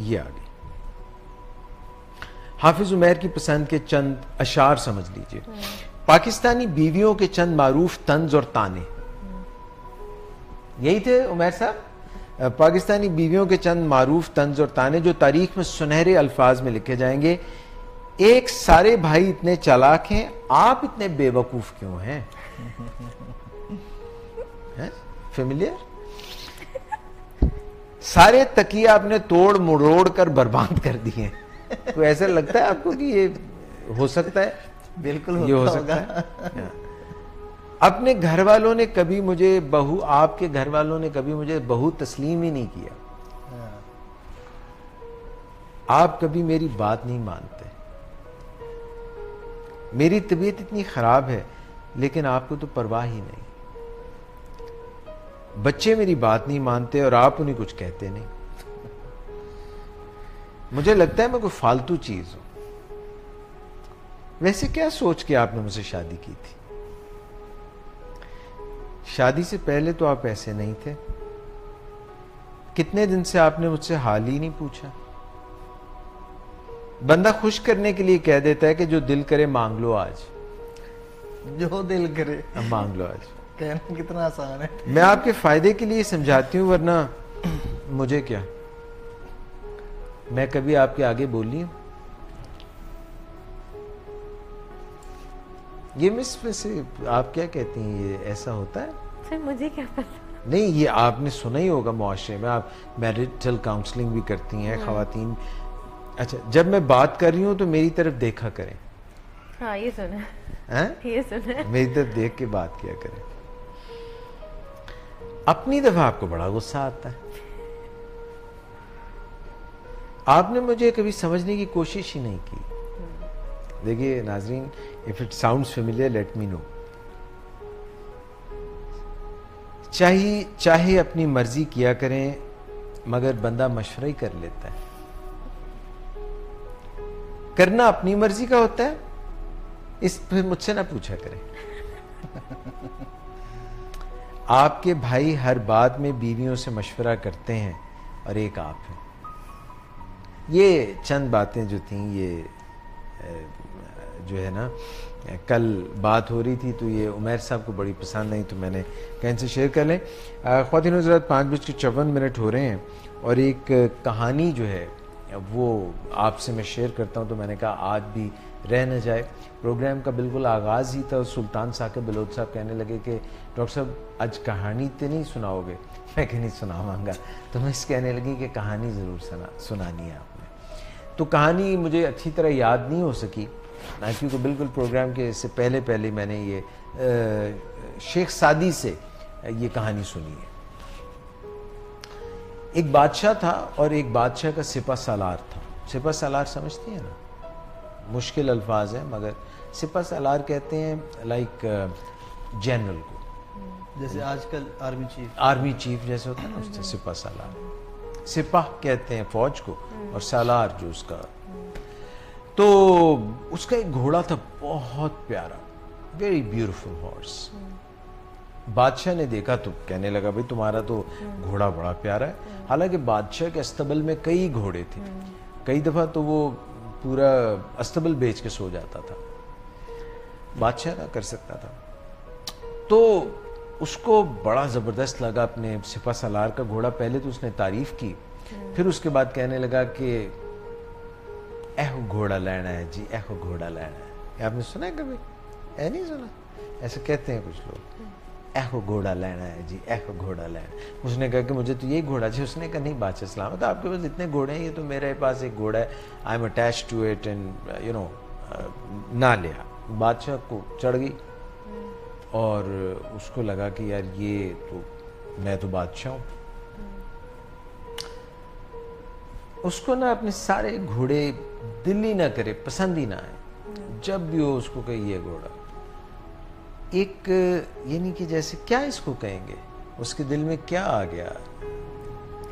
S1: ये आ गई, हाफिज़ उमैर की पसंद के चंद अशार समझ लीजिए। पाकिस्तानी बीवियों के चंद मारूफ तंज और ताने, यही थे उमैर साहब। पाकिस्तानी बीवियों के चंद मारूफ तंज और ताने जो तारीख में सुनहरे अल्फाज में लिखे जाएंगे। एक, सारे भाई इतने चालाक हैं, आप इतने बेवकूफ क्यों हैं? फेमिलियर? सारे तकिए आपने तोड़ मरोड़ कर बर्बाद कर दिए। तो ऐसा लगता है आपको कि ये हो सकता है?
S3: बिल्कुल
S1: ये हो सकता है। अपने घर वालों ने कभी मुझे बहू, आपके घर वालों ने कभी मुझे बहू तस्लीम ही नहीं किया। आप कभी मेरी बात नहीं मानते। मेरी तबीयत इतनी खराब है लेकिन आपको तो परवाह ही नहीं। बच्चे मेरी बात नहीं मानते और आप उन्हें कुछ कहते नहीं। मुझे लगता है मैं कोई फालतू चीज हूं। वैसे क्या सोच के आपने मुझसे शादी की थी? शादी से पहले तो आप ऐसे नहीं थे। कितने दिन से आपने मुझसे हाल ही नहीं पूछा। बंदा खुश करने के लिए कह देता है कि जो दिल करे मांग लो आज,
S3: जो दिल करे
S1: मांग लो आज।
S3: कहना कितना आसान है।
S1: मैं आपके फायदे के लिए समझाती हूं, वरना मुझे क्या, मैं कभी आपके आगे बोली हूं? ये मिस वैसे आप क्या कहती हैं, ये ऐसा होता है?
S2: सर मुझे क्या पता।
S1: नहीं, ये आपने सुना ही होगा मुआशरे में, आप मैरिटल काउंसलिंग भी करती हैं खवातीन। अच्छा, जब मैं बात कर रही हूं तो मेरी तरफ देखा करें।
S2: हाँ ये सुना
S1: है,
S2: ये सुना।
S1: मेरी तरफ देख के बात किया करें। अपनी दफा आपको बड़ा गुस्सा आता है। आपने मुझे कभी समझने की कोशिश ही नहीं की। देखिए नाजरीन, if it sounds familiar let me know. चाहे अपनी मर्जी किया करें, मगर बंदा मशवरा ही कर लेता है। करना अपनी मर्जी का होता है, इस फिर मुझसे ना पूछा करें। आपके भाई हर बात में बीवियों से मशवरा करते हैं और एक आप हैं। ये चंद बातें जो थी, ये जो है ना, कल बात हो रही थी तो ये उमैर साहब को बड़ी पसंद नहीं, तो मैंने कहीं से शेयर कर लें। ख्वातीन हज़रात, 5:54 हो रहे हैं और एक कहानी जो है वो आपसे मैं शेयर करता हूं, तो मैंने कहा आज भी रह न जाए। प्रोग्राम का बिल्कुल आगाज़ ही था, सुल्तान साकिब बलोच साहब कहने लगे कि डॉक्टर साहब आज कहानी तो नहीं सुनाओगे? मैं कहीं नहीं सुनाऊंगा। तो मैं कहने लगी कि कहानी ज़रूर सुनानी है आपने। तो कहानी मुझे अच्छी तरह याद नहीं हो सकी ना, क्योंकि बिल्कुल प्रोग्राम के इससे पहले मैंने ये शेख सादी से ये कहानी सुनी है। एक बादशाह था और एक बादशाह का सिपा सालार था। सिपा सालार समझती है ना, मुश्किल अल्फाज है मगर सिपा सालार कहते हैं लाइक जनरल को,
S3: जैसे आजकल
S1: आर्मी चीफ जैसे होता है ना, उससे सिपा सालार। सिपाह कहते हैं फौज को और सालार जो उसका। तो उसका एक घोड़ा था बहुत प्यारा, वेरी ब्यूटीफुल हॉर्स। बादशाह ने देखा तो कहने लगा भाई तुम्हारा तो घोड़ा बड़ा प्यारा है। हालांकि बादशाह के अस्तबल में कई घोड़े थे, कई दफा तो वो पूरा अस्तबल बेच के सो जाता था, बादशाह ना कर सकता था। तो उसको बड़ा जबरदस्त लगा अपने सिपा सालार का घोड़ा। पहले तो उसने तारीफ की, फिर उसके बाद कहने लगा कि एहो घोड़ा लेना है जी, एहो घोड़ा लेना है। आपने सुना है कभी? नहीं सुना? ऐसे कहते हैं कुछ लोग। एहो घोड़ा लेना है जी, एहो घोड़ा लेना। उसने कहा कि मुझे तो यही घोड़ा चाहिए। उसने कहा नहीं बादशाह सलामत, आपके पास इतने घोड़े हैं, ये तो मेरे पास एक घोड़ा है, I am attach to it and you know, ना लिया। बादशाह को चढ़ गई और उसको लगा कि यार ये तो, मैं तो बादशाह हूँ। उसको ना अपने सारे घोड़े दिल ही ना करे, पसंद ही ना आए। जब भी हो उसको कहे ये घोड़ा, एक यानी कि जैसे क्या इसको कहेंगे, उसके दिल में क्या आ गया,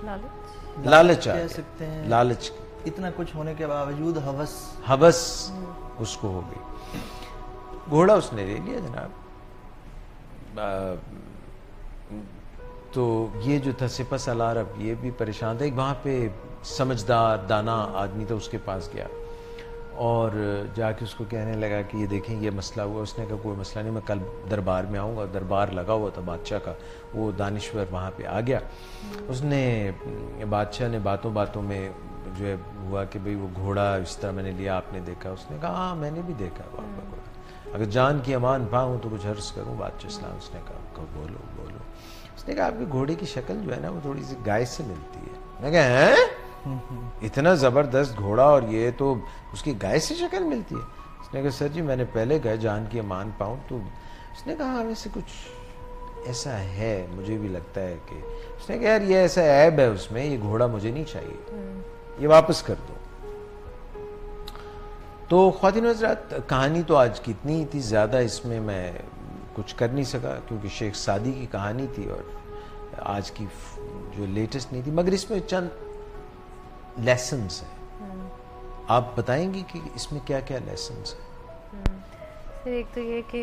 S1: लालच आ
S3: कह
S1: गया,
S3: सकते हैं।
S1: लालच,
S3: इतना कुछ होने के बावजूद
S1: हवस उसको हो गई। घोड़ा उसने ले लिया जनाब। तो ये जो था सिपा सलार, अब ये भी परेशान था। एक वहाँ पे समझदार दाना आदमी था, उसके पास गया और जाके उसको कहने लगा कि ये देखें ये मसला हुआ। उसने कहा कोई मसला नहीं, मैं कल दरबार में आऊँगा। दरबार लगा हुआ था बादशाह का, वो दानिश्वर वहाँ पे आ गया। उसने, बादशाह ने बातों बातों में जो है हुआ कि भाई वो घोड़ा इस तरह मैंने लिया, आपने देखा? उसने कहा हाँ मैंने भी देखा आपका घोड़ा, अगर जान की अमान पाऊँ तो कुछ अर्ज करूँ बादशाह इस्लाम। उसने कहा बोलो बोलो। उसने कहा आपके घोड़े की शक्ल जो है ना वो थोड़ी सी गाय से मिलती है। मैं कहा हैं? इतना ज़बरदस्त घोड़ा और ये तो उसकी गाय से शक्ल मिलती है? उसने कहा सर जी मैंने पहले कहा जान की अमान पाऊँ तो। उसने कहा हाँ वैसे कुछ ऐसा है, मुझे भी लगता है कि। उसने कहा यार ये ऐसा ऐब है उसमें, ये घोड़ा मुझे नहीं चाहिए, ये वापस कर दो। तो ख्वातीन हज़रात, कहानी तो आज की इतनी थी, ज़्यादा इसमें मैं कुछ कर नहीं सका क्योंकि शेख सादी की कहानी थी और आज की जो लेटेस्ट नहीं थी, मगर इसमें चंद लेसन्स हैं। आप बताएंगी कि इसमें क्या क्या लेसन्स हैं?
S2: सर एक तो ये कि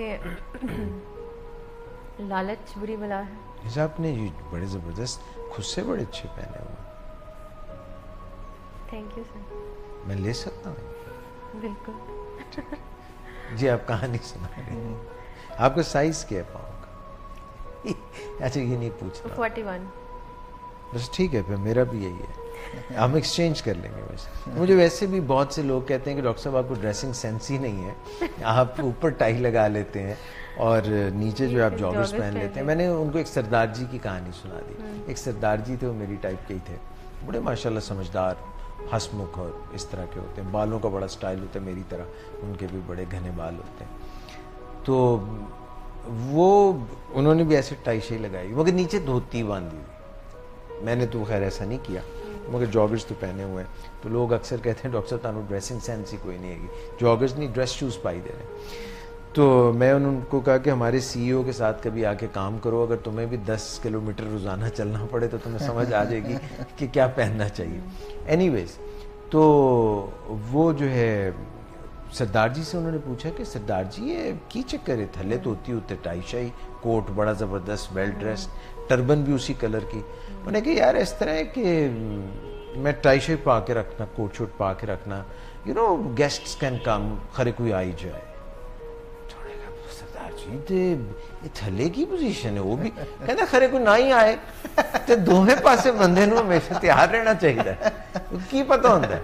S2: लालच बुरी बला है।
S1: जैसे आपने ये बड़े ज़बरदस्त खुद से बड़े अच्छे पहने हुए।
S2: Thank you sir.
S1: मैं ले सकता हूँ?
S2: बिल्कुल।
S1: जी आप कहानी सुना रहे हैं। आपका साइज क्या है पाँव का? अच्छा ये नहीं पूछना।
S2: 41।
S1: बस ठीक है, फिर मेरा भी यही है, हम एक्सचेंज कर लेंगे। वैसे मुझे वैसे भी बहुत से लोग कहते हैं कि डॉक्टर साहब आपको ड्रेसिंग सेंस ही नहीं है, आप ऊपर टाई लगा लेते हैं और नीचे जो आप जॉगर्स पहन लेते हैं। मैंने उनको एक सरदार जी की कहानी सुना दी। एक सरदार जी थे, वो मेरी टाइप के ही थे, बड़े माशाल्लाह समझदार, हंसमुख और इस तरह के होते हैं। बालों का बड़ा स्टाइल होता है मेरी तरह, उनके भी बड़े घने बाल होते हैं। तो वो उन्होंने भी ऐसे टाई शाई लगाई, मगर नीचे धोती बांधी हुई। मैंने तो खैर ऐसा नहीं किया, मगर जॉगर्स तो पहने हुए हैं। तो लोग अक्सर कहते हैं डॉक्टर साहब तानू ड्रेसिंग सेंस ही कोई नहीं है, जॉगर्स नहीं ड्रेस शूज़ पाई दे रहे। तो मैं उनको कहा कि हमारे सीईओ के साथ कभी आके काम करो, अगर तुम्हें भी 10 किलोमीटर रोज़ाना चलना पड़े तो तुम्हें समझ आ जाएगी कि क्या पहनना चाहिए। एनीवेज, तो वो जो है सरदार जी से उन्होंने पूछा कि सरदार जी ये की चक्कर है, थले तो होती होते टाई शाई, कोट बड़ा ज़बरदस्त वेल ड्रेस, टर्बन भी उसी कलर की। उन्होंने कहा यार इस तरह है कि मैं टाई शाई पा के रखना, कोट शूट पा के रखना, you know guests can come, खरे कोई आई जाए। सरदार जी ये थले की पोजीशन है, वो भी कहते खरे कोई ना ही आए तो दोवें पासे बंदे नूं हमेशा तैयार रहना चाहिए, की पता होता है।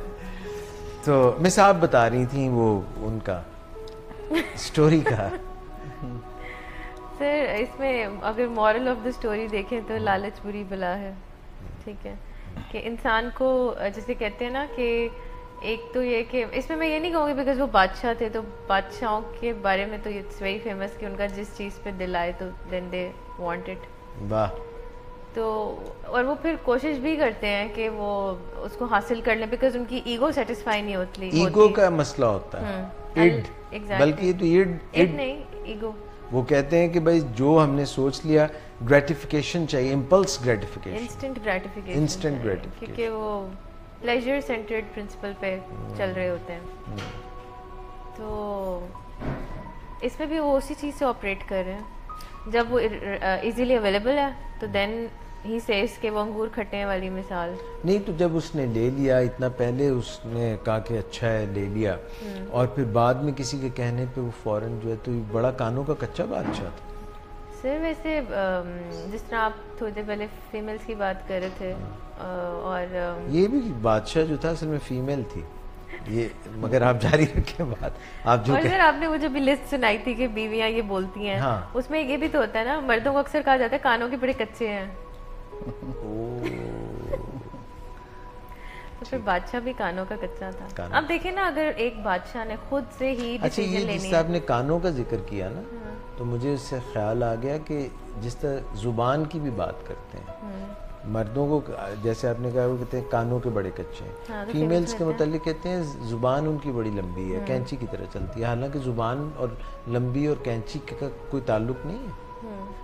S1: तो मिस आप बता रही थी वो उनका स्टोरी का।
S2: सर इसमें अगर मॉरल ऑफ द स्टोरी देखें तो लालच बुरी बला है, ठीक है, कि इंसान को जैसे कहते हैं ना कि एक तो ये कि इसमें मैं ये नहीं कहूँगी बिकॉज वो बादशाह थे, तो बादशाहों के बारे में तो इट्स वेरी फेमस कि उनका जिस चीज़ पे दिल आए तो देन दे वांट इट।
S1: वाह।
S2: तो और वो फिर कोशिश भी करते हैं कि वो उसको हासिल कर लें बिकॉज उनकी ईगो सेटिस्फाई नहीं होती।
S1: ईगो का मसला होता है, इड, बल्कि ये तो इड
S2: नहीं, ईगो।
S1: वो कहते हैं कि भाई जो हमने सोच लिया, ग्रेटिफिकेशन चाहिए, impulse gratification,
S2: instant gratification,
S1: instant gratification,
S2: क्योंकि वो प्लेजर सेंटर्ड प्रिंसिपल पे चल रहे होते हैं। तो इसमें भी वो उसी चीज़ से ऑपरेट कर रहे हैं। जब वो इजीली अवेलेबल है तो देन ही सेज के वो अंगूर खट्टे वाली मिसाल
S1: नहीं। तो जब उसने ले लिया, इतना पहले उसने कहा कि अच्छा है ले लिया, और फिर बाद में किसी के कहने पे वो फौरन जो है, तो बड़ा कानों का कच्चा बादशाह था।
S2: सर वैसे जिस तरह आप थोड़ी देर पहले फीमेल्स की बात कर रहे थे और
S1: ये भी बादशाह जो था असल में फीमेल थी। ये मगर आप जारी रखें बात, आप जो
S2: और सर आपने वो जो भी लिस्ट सुनाई थी कि बीवियां ये बोलती हैं,
S1: हाँ।
S2: उसमें ये भी तो होता है ना, मर्दों को अक्सर कहा जाता है कानों के बड़े कच्चे हैं। तो फिर बादशाह भी कानों का कच्चा था। अब देखिए ना, अगर एक बादशाह ने खुद से ही
S1: अच्छा,
S2: डिसीजन
S1: ये
S2: लेनी
S1: जिससे आपने कानों का जिक्र किया ना, तो मुझे इससे ख्याल आ गया कि जिस तरह जुबान की भी बात करते हैं, मर्दों को जैसे आपने कहा वो कहते हैं कानों के बड़े कच्चे हैं,
S2: हाँ, तो
S1: फीमेल्स के मुतालिक कहते हैं जुबान उनकी बड़ी लंबी है, कैंची की तरह चलती है। हालांकि जुबान और लंबी और कैंची का कोई ताल्लुक नहीं है।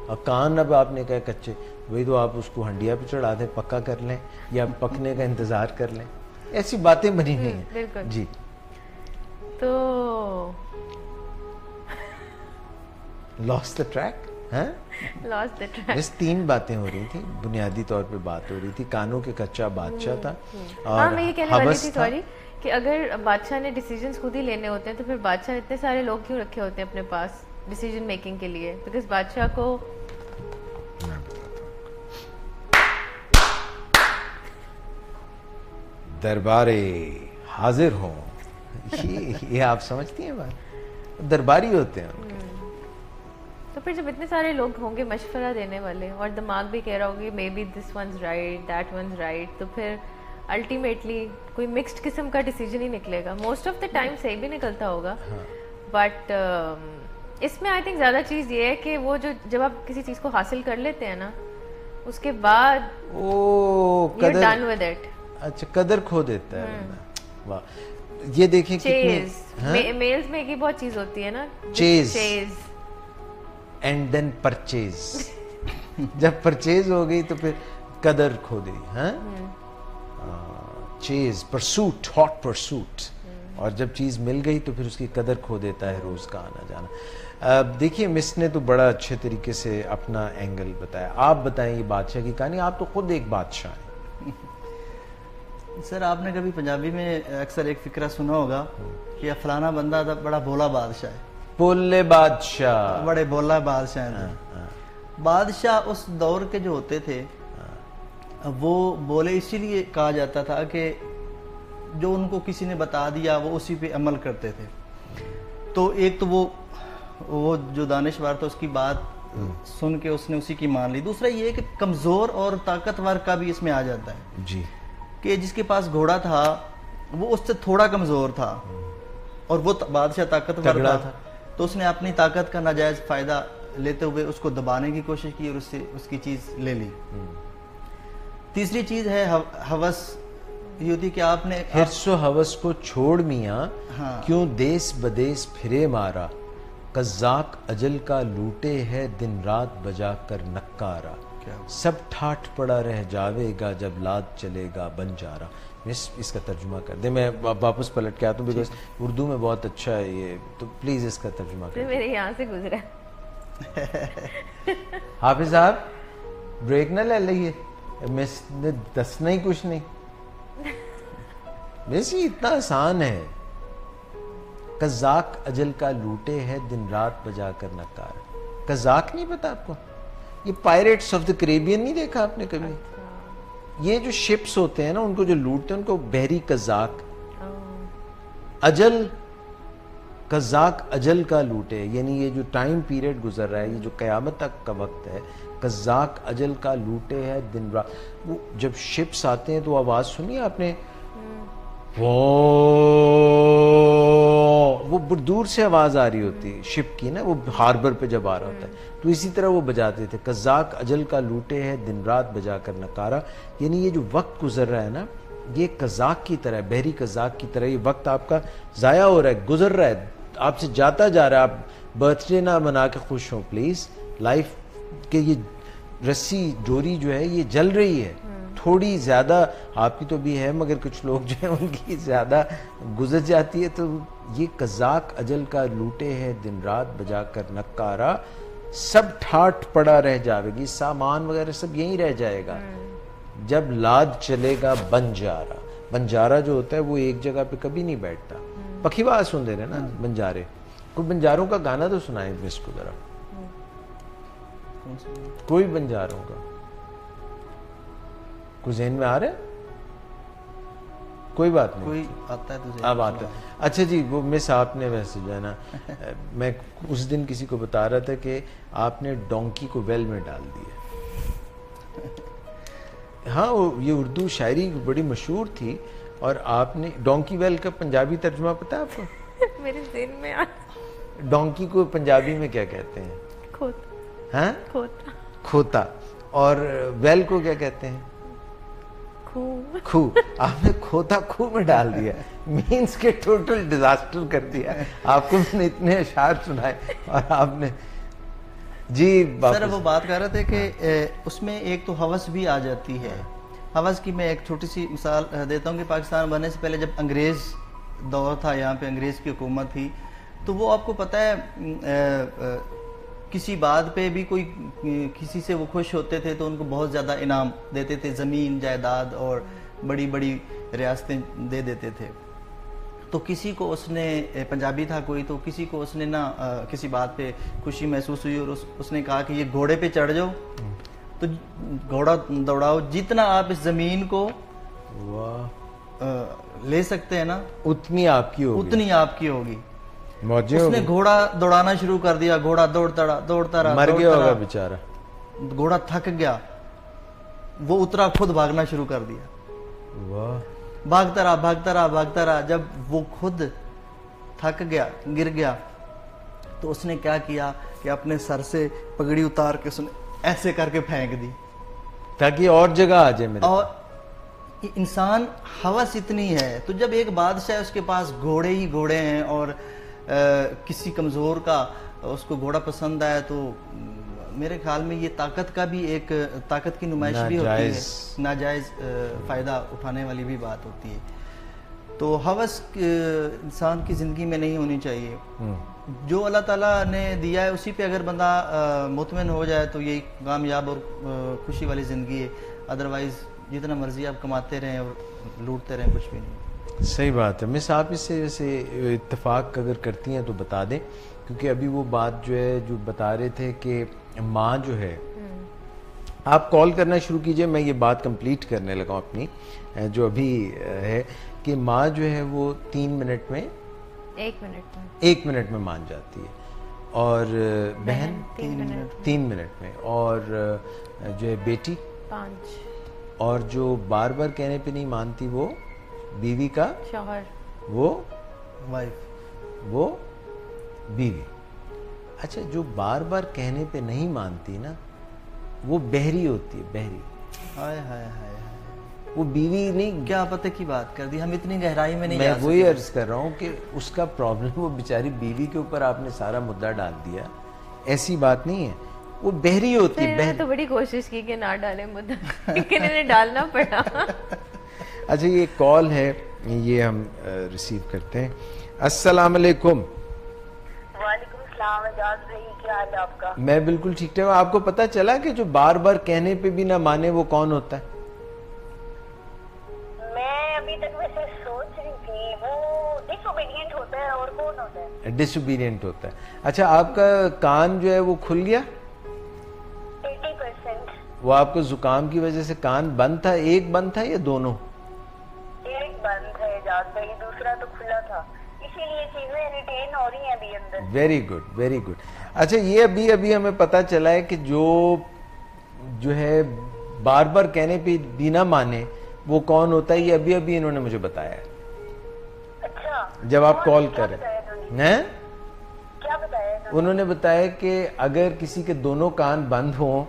S1: और कान, अब आपने कहा कच्चे, वही तो आप उसको हंडिया पे चढ़ा दें, पक्का कर लें या पकने का इंतजार कर लें, ऐसी बातें बनी नहीं है।
S2: बिल्कुल
S1: जी।
S2: तो
S1: लॉस्ट द ट्रैक है,
S2: लॉस्ट द ट्रैक।
S1: बस 3 बातें हो रही थी, बुनियादी तौर पे बात हो रही थी। कानों के कच्चा बादशाह था,
S2: हाँ, मैं ये कहने वाली
S1: हवस
S2: थी,
S1: था।
S2: सॉरी, कि अगर बादशाह ने डिसीजंस खुद ही लेने होते हैं तो फिर बादशाह इतने सारे लोग क्यों रखे होते हैं अपने पास डिसीजन मेकिंग के लिए? बिकॉज बादशाह को
S1: दरबारे हाजिर हों, ये आप समझती हैं बात, दरबारी होते हैं उनके।
S2: तो फिर जब इतने सारे लोग होंगे मशवरा देने वाले और दिमाग भी कह रहा होगा maybe this once right, that once right, तो फिर अल्टीमेटली कोई मिक्स्ड किस्म का डिसीजन ही निकलेगा। मोस्ट ऑफ द टाइम सही भी निकलता होगा, बट इसमें आई थिंक ज़्यादा चीज़ ये है कि वो जो जब आप किसी चीज़ को हासिल कर लेते हैं ना, उसके बाद यू डन विद इट।
S1: अच्छा, कदर खो देता है बंदा। वाह, ये देखिए
S2: चेज,
S1: कितनी
S2: मेल्स में एक ही बहुत चीज होती है ना,
S1: chase
S2: chase
S1: and then purchase. जब परचेज हो गई तो फिर कदर खो दी। हाँ, चेज, परसूट, हॉट परसूट, और जब चीज मिल गई तो फिर उसकी कदर खो देता है रोज का आना जाना। देखिए, मिस ने तो बड़ा अच्छे तरीके से अपना एंगल बताया। आप बताएं ये बादशाह की कहानी, आप तो खुद एक बादशाह हैं।
S3: सर, आपने कभी पंजाबी में अक्सर एक फिक्रा सुना होगा कि फलाना बंदा था बड़ा भोला बादशाह है,
S1: बोले बादशाह,
S3: बड़े भोला बादशाह हैं। बादशाह उस दौर के जो होते थे वो बोले इसीलिए कहा जाता था कि जो उनको किसी ने बता दिया वो उसी पे अमल करते थे। तो एक तो वो जो दानिशवर था उसकी बात सुन के उसने उसी की मान ली। दूसरा ये कि कमजोर और ताकतवर का भी इसमें आ जाता है
S1: जी,
S3: कि जिसके पास घोड़ा था वो उससे थोड़ा कमजोर था और वो बादशाह ताकतवर था, तो उसने अपनी ताकत का नाजायज फायदा लेते हुए उसको दबाने की कोशिश की और उससे उसकी चीज ले ली। तीसरी चीज है हवस। ये होती कि आपने
S1: हिर्सो हवस को छोड़ मियाँ,
S3: हाँ।
S1: क्यों देश बदेश फिरे मारा, कज़ाक अजल का लूटे है दिन रात बजा कर नक्कारा, सब ठाठ पड़ा रह जावेगा जब लाद चलेगा बंजारा। मिस, इसका तर्जुमा कर दे, मैं वापस पलट के आता हूँ बिकॉज उर्दू में बहुत अच्छा है ये, तो प्लीज इसका तर्जुमा कर।
S2: मेरे यहाँ से गुजरा।
S1: हाफिज साहब, ब्रेक ना ले लीजिए, मिस ने दसना ही कुछ नहीं। मिस, ये इतना आसान है, कज़ाक अजल का लूटे है दिन रात बजा कर नकार। कज़ाक नहीं पता आपको? ये पायरेट्स ऑफ द कैरेबियन नहीं देखा आपने कभी? ये जो शिप्स होते हैं ना, उनको जो लूटते हैं उनको बहरी कज़ाक, अजल, कज़ाक अजल का लूटे, यानी ये जो टाइम पीरियड गुजर रहा है, ये जो कयामत तक का वक्त है, कज़ाक अजल का लूटे है दिन रात। वो जब शिप्स आते हैं तो आवाज सुनिए आपने, वो दूर से आवाज आ रही होती है शिप की ना, वो हार्बर पे जब आ रहा होता है, तो इसी तरह वो बजाते थे, कज़ाक अजल का लूटे है दिन रात बजा कर नकारा। यानी ये जो वक्त गुजर रहा है ना, ये कज़ाक की तरह, बहरी कज़ाक की तरह ये वक्त आपका जाया हो रहा है, गुजर रहा है, आपसे जाता जा रहा है। आप बर्थडे ना मना के खुश हो प्लीज। लाइफ के ये रस्सी डोरी जो है ये जल रही है, थोड़ी ज्यादा आपकी तो भी है, मगर कुछ लोग जो है उनकी ज्यादा गुजर जाती है। तो ये कज़ाक अजल का लूटे है दिन रात बजा कर नक्कारा, सब ठाठ पड़ा रह जाएगी, सामान वगैरह सब यहीं रह जाएगा जब लाद चलेगा बंजारा। बंजारा जो होता है वो एक जगह पे कभी नहीं बैठता। पखीवाज सुन दे रहे ना बंजारे, कोई बंजारों का गाना तो सुनाए मिस को जरा, कोई बंजारों का कुछ ज़हन में आ रहा है? कोई बात नहीं,
S3: कोई आता है तुझे?
S1: अब आता है। अच्छा जी, वो मिस आपने वैसे जो है ना मैं उस दिन किसी को बता रहा था कि आपने डोंकी को वेल में डाल दिया। हाँ, ये उर्दू शायरी बड़ी मशहूर थी, और आपने डोंकी वेल का पंजाबी तर्जुमा पता है आपको?
S2: मेरे दिल में आ
S1: डोंकी को पंजाबी में क्या कहते हैं?
S2: खोता।
S1: हाँ,
S2: खोता।
S1: खोता। और वेल को क्या कहते हैं?
S2: खूह।
S1: खूह। आपने खोता खूह में डाल दिया, मीन्स के टोटल डिजास्टर कर दिया। आपको मैंने इतने अशार सुनाए और आपने जी
S3: सर वो बात कर रहे थे कि उसमें एक तो हवस भी आ जाती है। हवस की मैं एक छोटी सी मिसाल देता हूँ कि पाकिस्तान बनने से पहले जब अंग्रेज़ दौर था, यहाँ पे अंग्रेज़ की हुकूमत थी, तो वो आपको पता है किसी बात पे भी कोई किसी से वो खुश होते थे तो उनको बहुत ज़्यादा इनाम देते थे, ज़मीन जायदाद और बड़ी बड़ी रियासतें दे देते थे। तो किसी को उसने, पंजाबी था कोई, तो किसी को उसने ना किसी बात पे खुशी महसूस हुई और उसने कहा कि ये घोड़े पे चढ़ जाओ, तो घोड़ा दौड़ाओ, जितना आप इस ज़मीन को ले सकते हैं ना
S1: उतनी आपकी होगी,
S3: उतनी आपकी होगी।
S1: मौजे
S3: उसने घोड़ा दौड़ाना शुरू कर दिया, घोड़ा दौड़ता रहा,
S1: मर गया होगा बेचारा,
S3: घोड़ा थक गया, वो उतरा, खुद भागना शुरू कर दिया।
S1: वाह,
S3: भागता रहा। जब वो खुद थक गया, गिर गया, तो उसने क्या किया कि अपने सर से पगड़ी उतार के उसने ऐसे करके फेंक दी
S1: ताकि और जगह आ जाए मेरे।
S3: और इंसान हवस इतनी है, तो जब एक बादशाह है उसके पास घोड़े ही घोड़े हैं और किसी कमजोर का उसको घोड़ा पसंद आया, तो मेरे ख्याल में ये ताकत का भी एक ताकत की नुमाइश भी होती है, नाजायज फायदा उठाने वाली भी बात होती है। तो हवस इंसान की जिंदगी में नहीं होनी चाहिए। जो अल्लाह ताला ने दिया है उसी पे अगर बंदा मुतमिन हो जाए तो यही कामयाब और खुशी वाली जिंदगी है। अदरवाइज जितना मर्जी आप कमाते रहें और लूटते रहें, कुछ भी नहीं।
S1: सही बात है मिस, आप इससे वैसे इत्तेफाक अगर करती हैं तो बता दें, क्योंकि अभी वो बात जो है जो बता रहे थे कि माँ जो है, आप कॉल करना शुरू कीजिए, मैं ये बात कंप्लीट करने लगा हूँ अपनी जो अभी है कि माँ जो है वो 3 मिनट में 1 मिनट में मान जाती है, और बहन 3 मिनट में, और जो है बेटी
S2: 5,
S1: और जो बार बार कहने पे नहीं मानती वो बीवी का
S2: शौहर,
S3: वो वाइफ,
S1: वो बीवी। अच्छा, जो बार बार कहने पे नहीं मानती ना वो बहरी होती है, बहरी।
S3: हाय हाय हाय,
S1: वो बीवी नहीं,
S3: क्या पता की बात कर दी, हम इतनी गहराई में नहीं।
S1: मैं वही अर्ज कर रहा हूँ कि उसका प्रॉब्लम वो बेचारी बीवी के ऊपर आपने सारा मुद्दा डाल दिया, ऐसी बात नहीं है, वो बहरी होती है।
S2: मैंने तो बड़ी कोशिश की कि ना डाले मुद्दा, लेकिन इन्हें डालना पड़ा।
S1: अच्छा, ये कॉल है, ये हम रिसीव करते हैं। अस्सलाम वालेकुम।
S4: वालेकुम सलाम, एजाज भाई, क्या हाल है आपका?
S1: मैं बिल्कुल ठीक ठाक। आपको पता चला कि जो बार बार कहने पे भी ना माने वो कौन होता है?
S4: मैं अभी तक वैसे सोच रही थी, वो डिसोबीडिएंट होता है और कौन होता है?
S1: डिसोबीडिएंट होता है। अच्छा, आपका कान जो है वो खुल गया?
S4: 80%।
S1: वो आपको जुकाम की वजह से कान बंद था, एक बंद था या दोनों?
S4: एक बंद है एजाज भाई, दूसरा तो खुला था, इसीलिए चीजें रिटेन हो रही हैं अभी अंदर।
S1: Very good, very good. अच्छा, ये अभी अभी हमें पता चला है कि जो है बार बार कहने पे भी ना माने वो कौन होता है, ये अभी अभी इन्होंने मुझे बताया है।
S4: अच्छा,
S1: जब आप कॉल कर रहे हैं,
S4: क्या बताया?
S1: उन्होंने बताया कि अगर किसी के दोनों कान बंद हों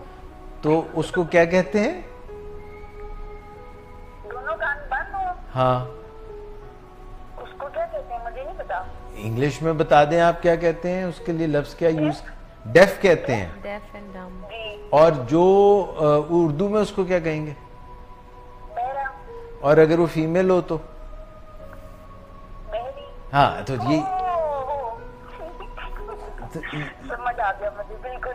S1: तो उसको क्या कहते हैं?
S4: दोनों कान बंद हो?
S1: हाँ,
S4: उसको क्या कहते हैं मुझे नहीं पता।
S1: इंग्लिश में बता दें आप क्या कहते हैं, उसके लिए लफ्ज क्या यूज? डेफ कहते हैं।
S2: डेफ एंड डम।
S1: और जो उर्दू में उसको क्या कहेंगे?
S4: बहरा।
S1: और अगर वो फीमेल हो तो?
S4: बहरी।
S1: हाँ, तो ये
S4: समझ आ गया मुझे, बिल्कुल।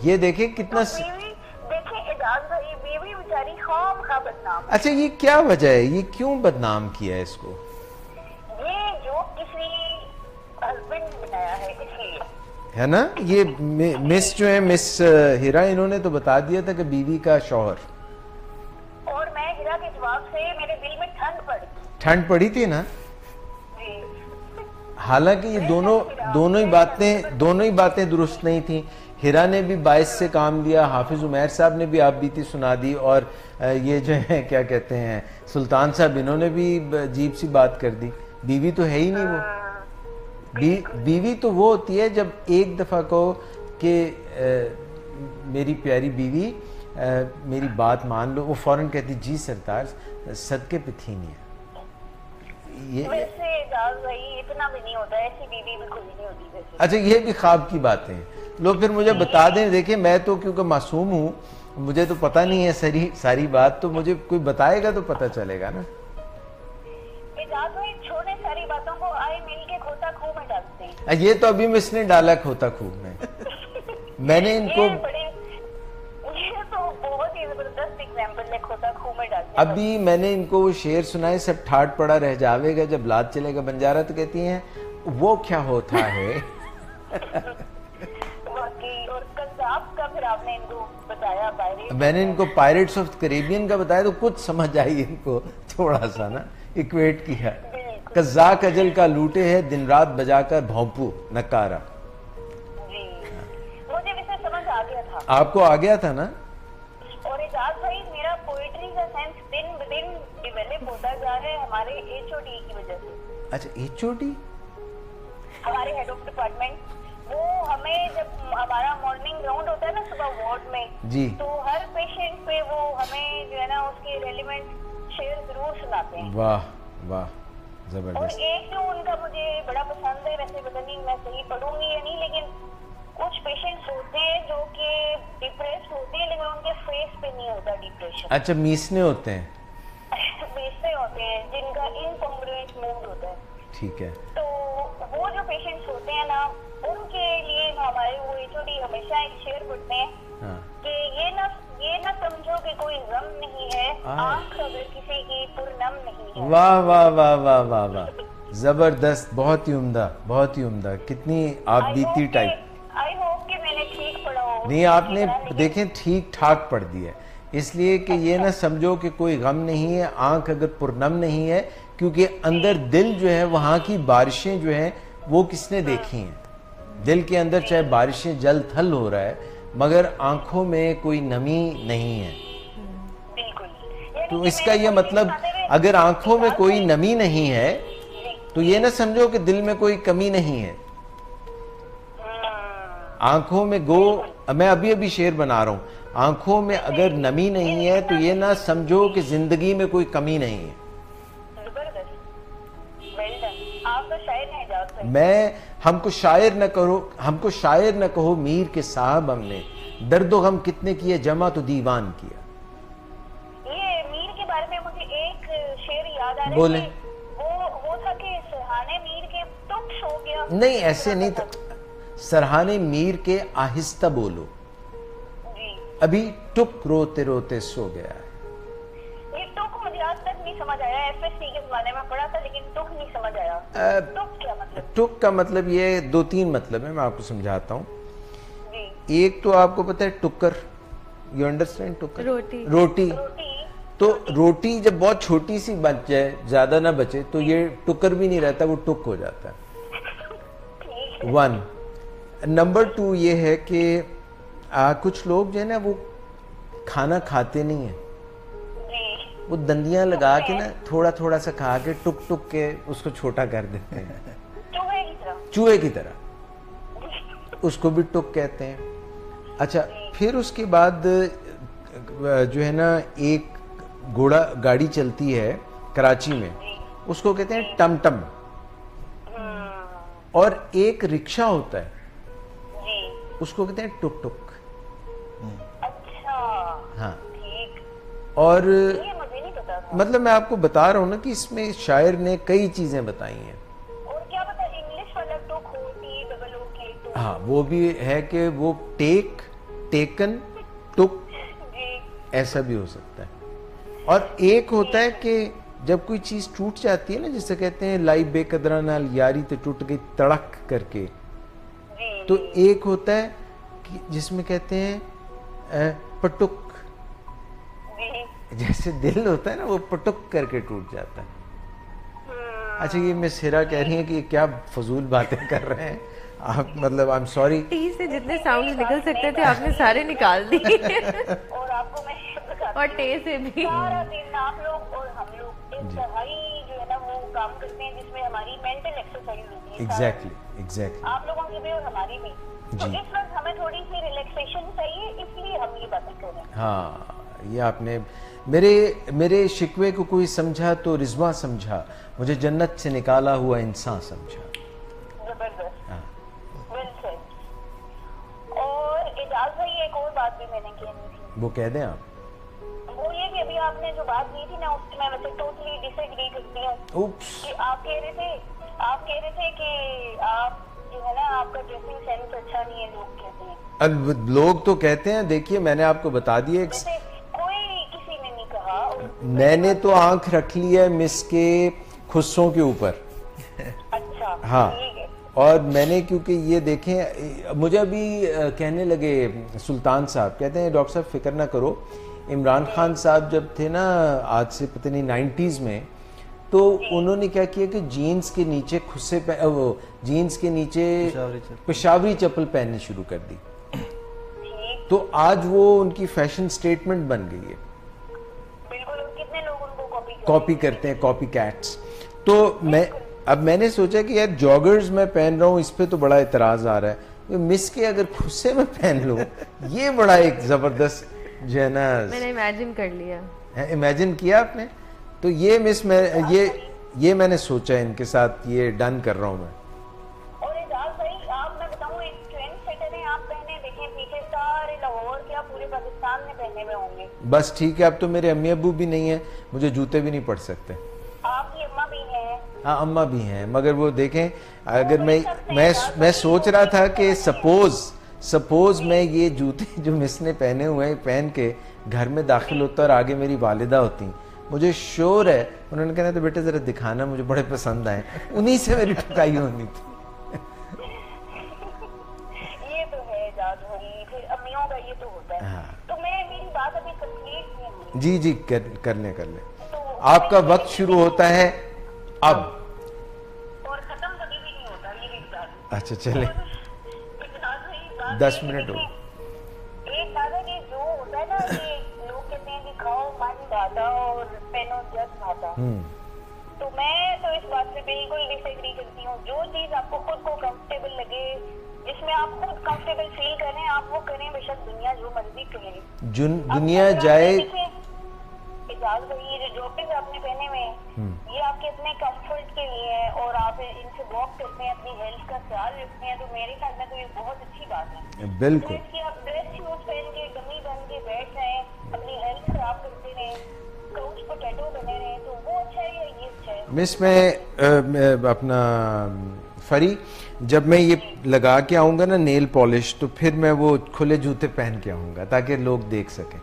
S1: ये देखें कितना
S4: बीवी, देखें एजाज भाई, बीवी बेचारी खाम खा बदनाम।
S1: अच्छा, ये क्या वजह है, ये क्यों बदनाम किया है इसको?
S4: ये जो किसी हस्बैंड बनाया है इसलिए,
S1: है ना। ये मिस जो है, मिस हिरा, इन्होंने तो बता दिया था कि बीवी का शौहर।
S4: और मैं हिरा के जवाब हिसाब से मेरे दिल में
S1: ठंड पड़ी थी ना।
S4: जी।
S1: हालांकि ये दोनों ही बातें दुरुस्त नहीं थी। हिरा ने भी 22 से काम लिया, हाफिज उमैर साहब ने भी आप बीती सुना दी, और ये जो है क्या कहते हैं सुल्तान साहब, इन्होंने भी अजीब सी बात कर दी। बीवी तो है ही नहीं वो। बीवी तो वो होती है जब एक दफा कहो कि मेरी प्यारी बीवी मेरी बात मान लो, वो फौरन कहती जी सरदार सदके पे थी नहीं। ये
S4: वैसे भाई इतना भी नहीं होता, ऐसी बीवी भी कोई नहीं होती वैसे।
S1: अच्छा, ये भी ख्वाब की बातें हैं। लो फिर मुझे बता दें, देखिए मैं तो क्योंकि मासूम हूँ, मुझे तो पता नहीं है सारी बात, तो मुझे कोई बताएगा तो पता चलेगा ना।
S4: छोटे सारी बातों को आए मिल के खोता खूह में डालते हैं।
S1: ये तो अभी मिसने डाला खोता खूह में। मैंने इनको
S4: ये तो बहुत ही जबरदस्त एग्जांपल है, खोता खूह में डालते हैं।
S1: अभी मैंने इनको वो शेर सुनाए, सब ठाट पड़ा रह जावेगा जब लात चलेगा बंजारा, तो कहती हैं वो क्या होता है।
S4: और कज़ाब का फिर आपने इनको बताया,
S1: मैंने इनको पायरेट्स ऑफ कैरेबियन का बताया, तो कुछ समझ आई इनको, थोड़ा सा ना इक्वेट किया। कज़ाक अजल का लूटे है दिन रात बजाकर भौंपू नकारा।
S4: जी, मुझे वैसे समझ आ गया था।
S1: आपको आ गया था ना।
S4: और एजाज भाई, मेरा पोएट्री का सेंस दिन ब दिन डेवलप होता जा रहा है हमारे एचओडी की वजह से।
S1: अच्छा, एचओडी
S4: हमारे हेड ऑफ डिपार्टमेंट, वो हमें जब हमारा मॉर्निंग राउंड होता है ना सुबह वार्ड में
S1: जी,
S4: तो हर पेशेंट पे वो हमें जो है ना उसके रेलिवेंट शेर जरूर सुनाते हैं।
S1: वाह वाह,
S4: और
S1: जबरदस्त।
S4: एक जो उनका मुझे बड़ा पसंद है, वैसे पता नहीं मैं सही पढ़ूंगी या नहीं, लेकिन कुछ पेशेंट्स होते हैं जो कि डिप्रेस्ड होते हैं लेकिन उनके फेस पे नहीं होता डिप्रेशन।
S1: अच्छा, मीसने होते हैं।
S4: मीसने होते हैं जिनका इनकॉन्ग्रुएंट मूड होता है।
S1: ठीक है।
S4: तो वो जो पेशेंट्स होते हैं ना, उनके लिए हमारे वो एचओडी हमेशा एक शेर पढ़ते हैं कि ये ना समझो कि कोई गम नहीं है, आंख अगर किसी की पुरनम नहीं है।
S1: वाह वाह वाह वाह वाह वाह, जबरदस्त, बहुत ही उम्दा, बहुत ही उम्दा। कितनी आप बीती टाइप।
S4: आई होप कि मैंने ठीक पढ़ा हो।
S1: नहीं, आपने देखें ठीक ठाक पढ़ दिया, इसलिए कि ये ना समझो कि कोई गम नहीं है, आंख अगर पुरनम नहीं है, क्योंकि अंदर दिल जो है, वहां की बारिशें जो हैं वो किसने देखी हैं। दिल के अंदर चाहे बारिशें जल थल हो रहा है, मगर आंखों में कोई नमी नहीं है। तो इसका ये मतलब, अगर आंखों में कोई नमी नहीं है तो ये ना समझो कि दिल में कोई कमी नहीं है। आंखों में मैं अभी शेर बना रहा हूं, आंखों में अगर नमी नहीं है तो ये ना समझो कि जिंदगी में कोई कमी नहीं है।
S4: आप तो शायर हैं एजाज भाई।
S1: मैं हमको शायर न कहो मीर के साहब, हमने दर्दो गम कितने किए जमा तो दीवान किया।
S4: ये मीर के बारे में मुझे एक शेर याद आ रहा है।
S1: बोले।
S4: वो था कि सरहाने मीर के टुक सो गया।
S1: नहीं, ऐसे नहीं था। सरहाने मीर के आहिस्ता बोलो,
S4: जी,
S1: अभी टुक रोते रोते सो गया है।
S4: ये टुक मुझे आज तक नहीं समझ आया। एफएससी के जमाने में पढ़ा था लेकिन टुक नहीं समझ आया। टुक क्या मतलब?
S1: टुक का मतलब ये 2-3 मतलब है, मैं आपको समझाता हूँ।
S4: जी,
S1: एक तो आपको पता है टुक्कर, यू अंडरस्टैंड टुक्कर?
S2: रोटी।
S1: रोटी। तो रोटी जब बहुत छोटी सी बच जाए, ज्यादा ना बचे, तो ये टुक्कर भी नहीं रहता, वो टुक हो जाता है। 1 नंबर 2 ये है कि कुछ लोग जो है ना वो खाना खाते नहीं है, वो दंदियां लगा के ना थोड़ा थोड़ा सा खा के टुक टुक के उसको छोटा कर देते हैं, चूहे की तरह, उसको भी टुक कहते हैं। अच्छा, फिर उसके बाद जो है ना एक गाड़ी चलती है कराची में, उसको कहते हैं टमटम, और एक रिक्शा होता है उसको कहते हैं टुक टुक।
S4: अच्छा,
S1: हाँ,
S4: ठीक।
S1: और
S4: ये मुझे नहीं पता था।
S1: मतलब मैं आपको बता रहा हूँ ना कि इसमें शायर ने कई चीजें बताई हैं।
S4: और क्या पता इंग्लिश वाला टुक हो, TOOK।
S1: हाँ, वो भी है कि वो टेक, टेकन, टुक, ऐसा भी हो सकता है। और एक होता है कि जब कोई चीज टूट जाती है ना, जिसे कहते हैं लाई बेकदरा नाल यारी तो टूट गई तड़क करके, तो एक होता है कि जिसमें कहते हैं पटुक, जैसे दिल होता है ना वो पटुक करके टूट जाता है। अच्छा, ये मिस हिरा कह रही है कि क्या फजूल बातें कर रहे हैं आप, मतलब आई एम सॉरी।
S2: टी से जितने साउंड निकल सकते थे आपने सारे निकाल दिए।
S4: और आपको मैं बताती
S2: और टे से भी
S4: सारा दिन आप लोग और हम लोग इंतहाई जो है ना वो काम करते हैं जिसमें हमारी मेंटल एक्सरसाइज होती है।
S1: एग्जैक्टली
S4: आप लोगों की भी और हमारी भी। तो
S1: जी।
S4: इस वक्त हमें थोड़ी सी रिलैक्सेशन चाहिए, इसलिए हम ये बातें कर रहे हैं।
S1: हाँ, ये आपने मेरे शिकवे को कोई समझा तो रिजवा समझा, मुझे जन्नत से निकाला हुआ इंसान समझा।
S4: जबरदस्त,
S1: हाँ।
S4: Well said. और एजाज भाई एक और बात भी मैंने कहनी थी।
S1: वो कह दें आप।
S4: वो ये कि अभी आपने जो बात की थी ना उससे मैं वैसे टोटली डिसएग्री करती हूँ।
S1: उप्स।
S4: कि आप कह रहे थे कि आप जो है ना आपका ड्रेसिंग सेंस अच्छा नहीं है, लोग कहते हैं।
S1: अब लोग तो कहते हैं, देखिए मैंने आपको बता दिया,
S4: जैसे कोई किसी ने नहीं कहा। और
S1: मैंने तो आंख रख ली है मिस के खुस्सों के ऊपर।
S4: अच्छा,
S1: हाँ,
S4: ठीक है।
S1: और मैंने क्योंकि ये देखें, मुझे अभी कहने लगे सुल्तान साहब, कहते हैं डॉक्टर साहब फिक्र ना करो, इमरान खान साहब जब थे ना आज से पता नहीं 90s में, तो उन्होंने क्या किया कि जीन्स के नीचे खुस्से वो जीन्स के नीचे पेशावरी चप्पल पहननी शुरू कर दी। तो आज वो उनकी फैशन स्टेटमेंट बन गई है।
S4: बिल्कुल, और कितने लोग उनको
S1: कॉपी करते हैं, कॉपी कैट्स। तो मैंने सोचा कि यार जॉगर्स मैं पहन रहा हूँ, इस पे तो बड़ा इतराज आ रहा है, तो मिस के अगर खुस्से में पहन लूं, ये बड़ा एक जबरदस्त जो है ना,
S2: मैंने इमेजिन कर लिया।
S1: इमेजिन किया आपने? तो ये मिस मैं ये मैंने सोचा इनके साथ ये डन कर रहा हूँ मैं।
S4: और एजाज भाई आप मैं बताऊँ एक ट्रेंड सेटर है, आप पहने देखें पीछे सारे लाहौर क्या पूरे पाकिस्तान में पहने हुए होंगे।
S1: बस ठीक है, अब तो मेरे अम्मी अब्बू भी नहीं है, मुझे जूते भी नहीं पड़ सकते।
S4: आपकी अम्मा भी है।
S1: हाँ, अम्मा भी हैं, मगर वो देखें, अगर मैं सोच रहा था कि सपोज मैं ये जूते जो मिस ने पहने हुए हैं पहन के घर में दाखिल होता और आगे मेरी वालिदा होती, मुझे श्योर है उन्होंने कहना तो बेटे जरा दिखाना, मुझे बड़े पसंद आए, उन्हीं से मेरी टुकाई होनी थी।
S4: ये तो है एजाज भाई, फिर अम्मियों का ये तो होता है।
S1: हाँ।
S4: तो मेरी बात अभी कंप्लीट नहीं हुई।
S1: जी कर ले
S4: तो
S1: आपका वक्त शुरू होता है अब,
S4: और खत्म कभी भी नहीं होता, ये भी बता दूं।
S1: अच्छा चले,
S4: और एजाज भाई, बात
S1: 10
S4: ये है
S1: मिनट
S4: कि
S1: हो।
S4: एक दादा कि जो होता है ना कि लोग कहते हैं कि खाओ मन भाता और पहनो जग भाता। तो मैं तो इस बात से बिल्कुल डिसएग्री करती हूँ। जो चीज आपको खुद को कंफर्टेबल लगे, जिसमें आप खुद कंफर्टेबल फील करें, आप वो करें, बेशक दुनिया जो मर्जी कहे।
S1: दुनिया जाए।
S4: एजाज भाई, ये जो ड्रेसेस आपने पहने हुए हैं, ये आपके अपने कंफर्ट के लिए है और आप इनसे वॉक करते हैं, अपनी हेल्थ का ख्याल रखते हैं, तो मेरे ख्याल में तो ये बहुत अच्छी बात है।
S1: बिल्कुल।
S4: कि आप ड्रेस शूज पहन के डमी बन के बैठ रहे हैं, अपनी हेल्थ खराब करते रहे, काउच पोटैटो बने रहे, तो वो अच्छा है या ये अच्छा है?
S1: मिस मैं अपना फरी, जब मैं ये लगा के आऊंगा ना नेल पॉलिश, तो फिर मैं वो खुले जूते पहन के आऊंगा ताकि लोग देख सकें।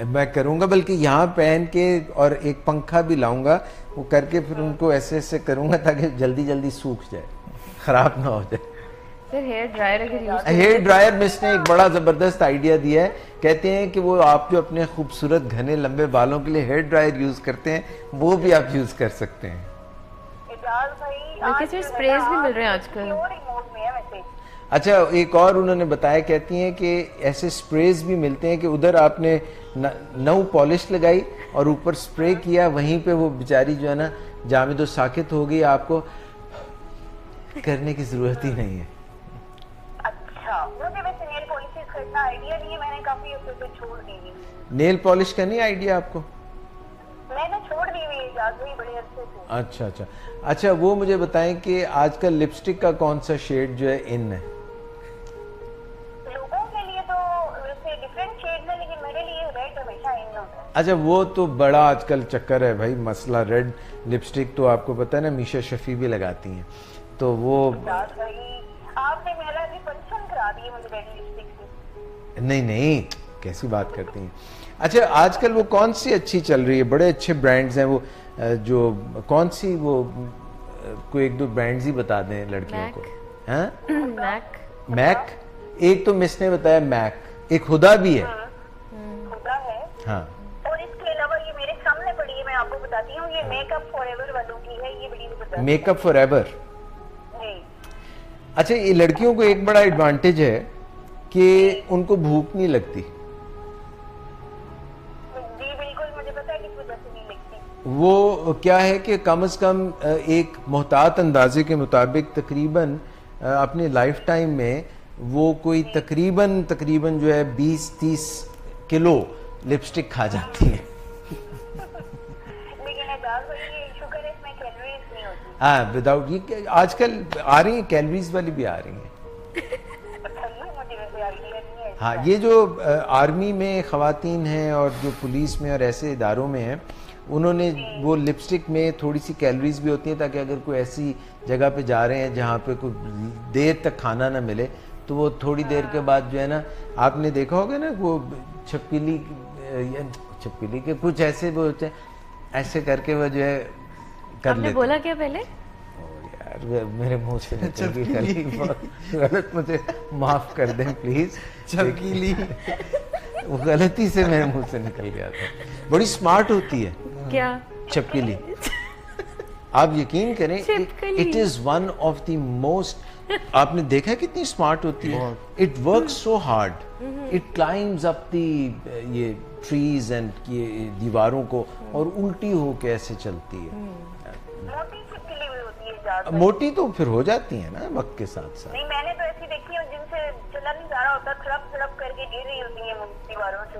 S1: मैं करूंगा, बल्कि यहाँ पहन के और एक पंखा भी लाऊंगा, वो करके फिर उनको ऐसे ऐसे करूंगा ताकि जल्दी जल्दी सूख जाए, खराब ना हो जाए।
S2: सर हेयर ड्रायर अगर
S1: हेयर ड्रायर मिस ने एक बड़ा जबरदस्त आइडिया दिया है। कहते हैं कि वो आप जो अपने खूबसूरत घने लंबे बालों के लिए हेयर ड्रायर यूज करते हैं, वो भी आप यूज कर सकते हैं।
S2: बल्कि स्प्रेज भी मिल रहे हैं आजकल।
S1: अच्छा, एक और उन्होंने बताया, कहती हैं कि ऐसे स्प्रेज भी मिलते हैं कि उधर आपने नौ पॉलिश लगाई और ऊपर स्प्रे किया, वहीं पे वो बेचारी जो है ना जामिद साकित हो गई, आपको करने की जरूरत ही नहीं है।
S4: अच्छा, मुझे वैसे नेल पॉलिश करना आइडिया नहीं है, मैंने काफी उससे छोड़ दी है।
S1: नेल पॉलिश का नहीं आइडिया आपको?
S4: मैंने छोड़ दी हुई है बड़े अरसे से।
S1: अच्छा, वो मुझे बताएं कि आजकल लिपस्टिक का कौन सा शेड जो है इन है?
S4: लोगों के लिए तो वैसे डिफरेंट शेड है, लेकिन मेरे लिए रेड हमेशा इन होता है।
S1: अच्छा, वो तो बड़ा आजकल चक्कर है भाई, मसला रेड लिपस्टिक तो आपको पता है ना, मीशा शफी भी लगाती हैं, तो वो
S4: आपने मेरा भी पंचम करा दिए मुझे रेड लिपस्टिक से।
S1: नहीं, कैसी बात करती हैं। अच्छा, आजकल वो कौन सी अच्छी चल रही है? बड़े अच्छे ब्रांड्स हैं वो, जो कौन सी वो कोई एक दो ब्रांड्स ही बता दें लड़कियों को। हाँ
S2: मैक
S1: एक तो मिस ने बताया मैक, एक हुदा भी है।
S4: खुदा है।
S1: हाँ
S4: और इसके अलावा ये मेरे सामने पड़ी है, मैं आपको बताती हूँ, ये मेकअप फॉरएवर वालों की है, ये बड़ी जबरदस्त
S1: मेकअप फॉर एवर।
S4: जी।
S1: अच्छा, ये लड़कियों को एक बड़ा एडवांटेज है कि उनको भूख नहीं लगती।
S4: जी बिल्कुल, मुझे पता है किस वजह से नहीं लगती।
S1: वो क्या है कि कम से कम एक मोहतात अंदाजे के मुताबिक तकरीबन अपने लाइफ टाइम में वो कोई तकरीबन जो है 20-30 किलो लिपस्टिक खा जाती है।
S4: लेकिन एजाज भाई ये शुगर है, इसमें कैलोरीज नहीं होती।
S1: हाँ, विदाउट ये आजकल आ रही हैं, कैलोरीज वाली भी आ रही हैं।
S4: अच्छा, ये मुझे वैसे आइडिया नहीं है।
S1: हाँ, ये जो आर्मी में ख़वातीन हैं और जो पुलिस में और ऐसे इदारों में हैं, उन्होंने वो लिपस्टिक में थोड़ी सी कैलोरीज भी होती हैं ताकि अगर कोई ऐसी जगह पे जा रहे हैं जहाँ पे कोई देर तक खाना ना मिले तो वो थोड़ी देर के बाद जो है ना, आपने देखा होगा ना वो छपकीली के कुछ ऐसे वो होते हैं, ऐसे करके वो जो है कर
S2: आपने
S1: लेते।
S2: बोला क्या पहले?
S1: यार मेरे मुंह से निकल गई गलत, मुझे माफ कर दें प्लीज।
S3: चपकीली
S1: वो गलती से मेरे मुंह से निकल गया था। बड़ी स्मार्ट होती है
S2: क्या
S1: चपकीली, आप यकीन करें,
S2: छिपकली।
S1: It is one of the most, आपने देखा है कितनी स्मार्ट होती है। It works so hard, it climbs up the ये ट्रीज एंड ये दीवारों को और उल्टी होके ऐसे चलती है।
S4: मोटी छिपकली भी होती है एजाज।
S1: मोटी तो फिर हो जाती है ना वक्त के साथ साथ।
S4: नहीं, मैंने तो ऐसी देखी है जिनसे चला नहीं जा रहा होता, थड़प करके गिर रही होती है दीवारों से।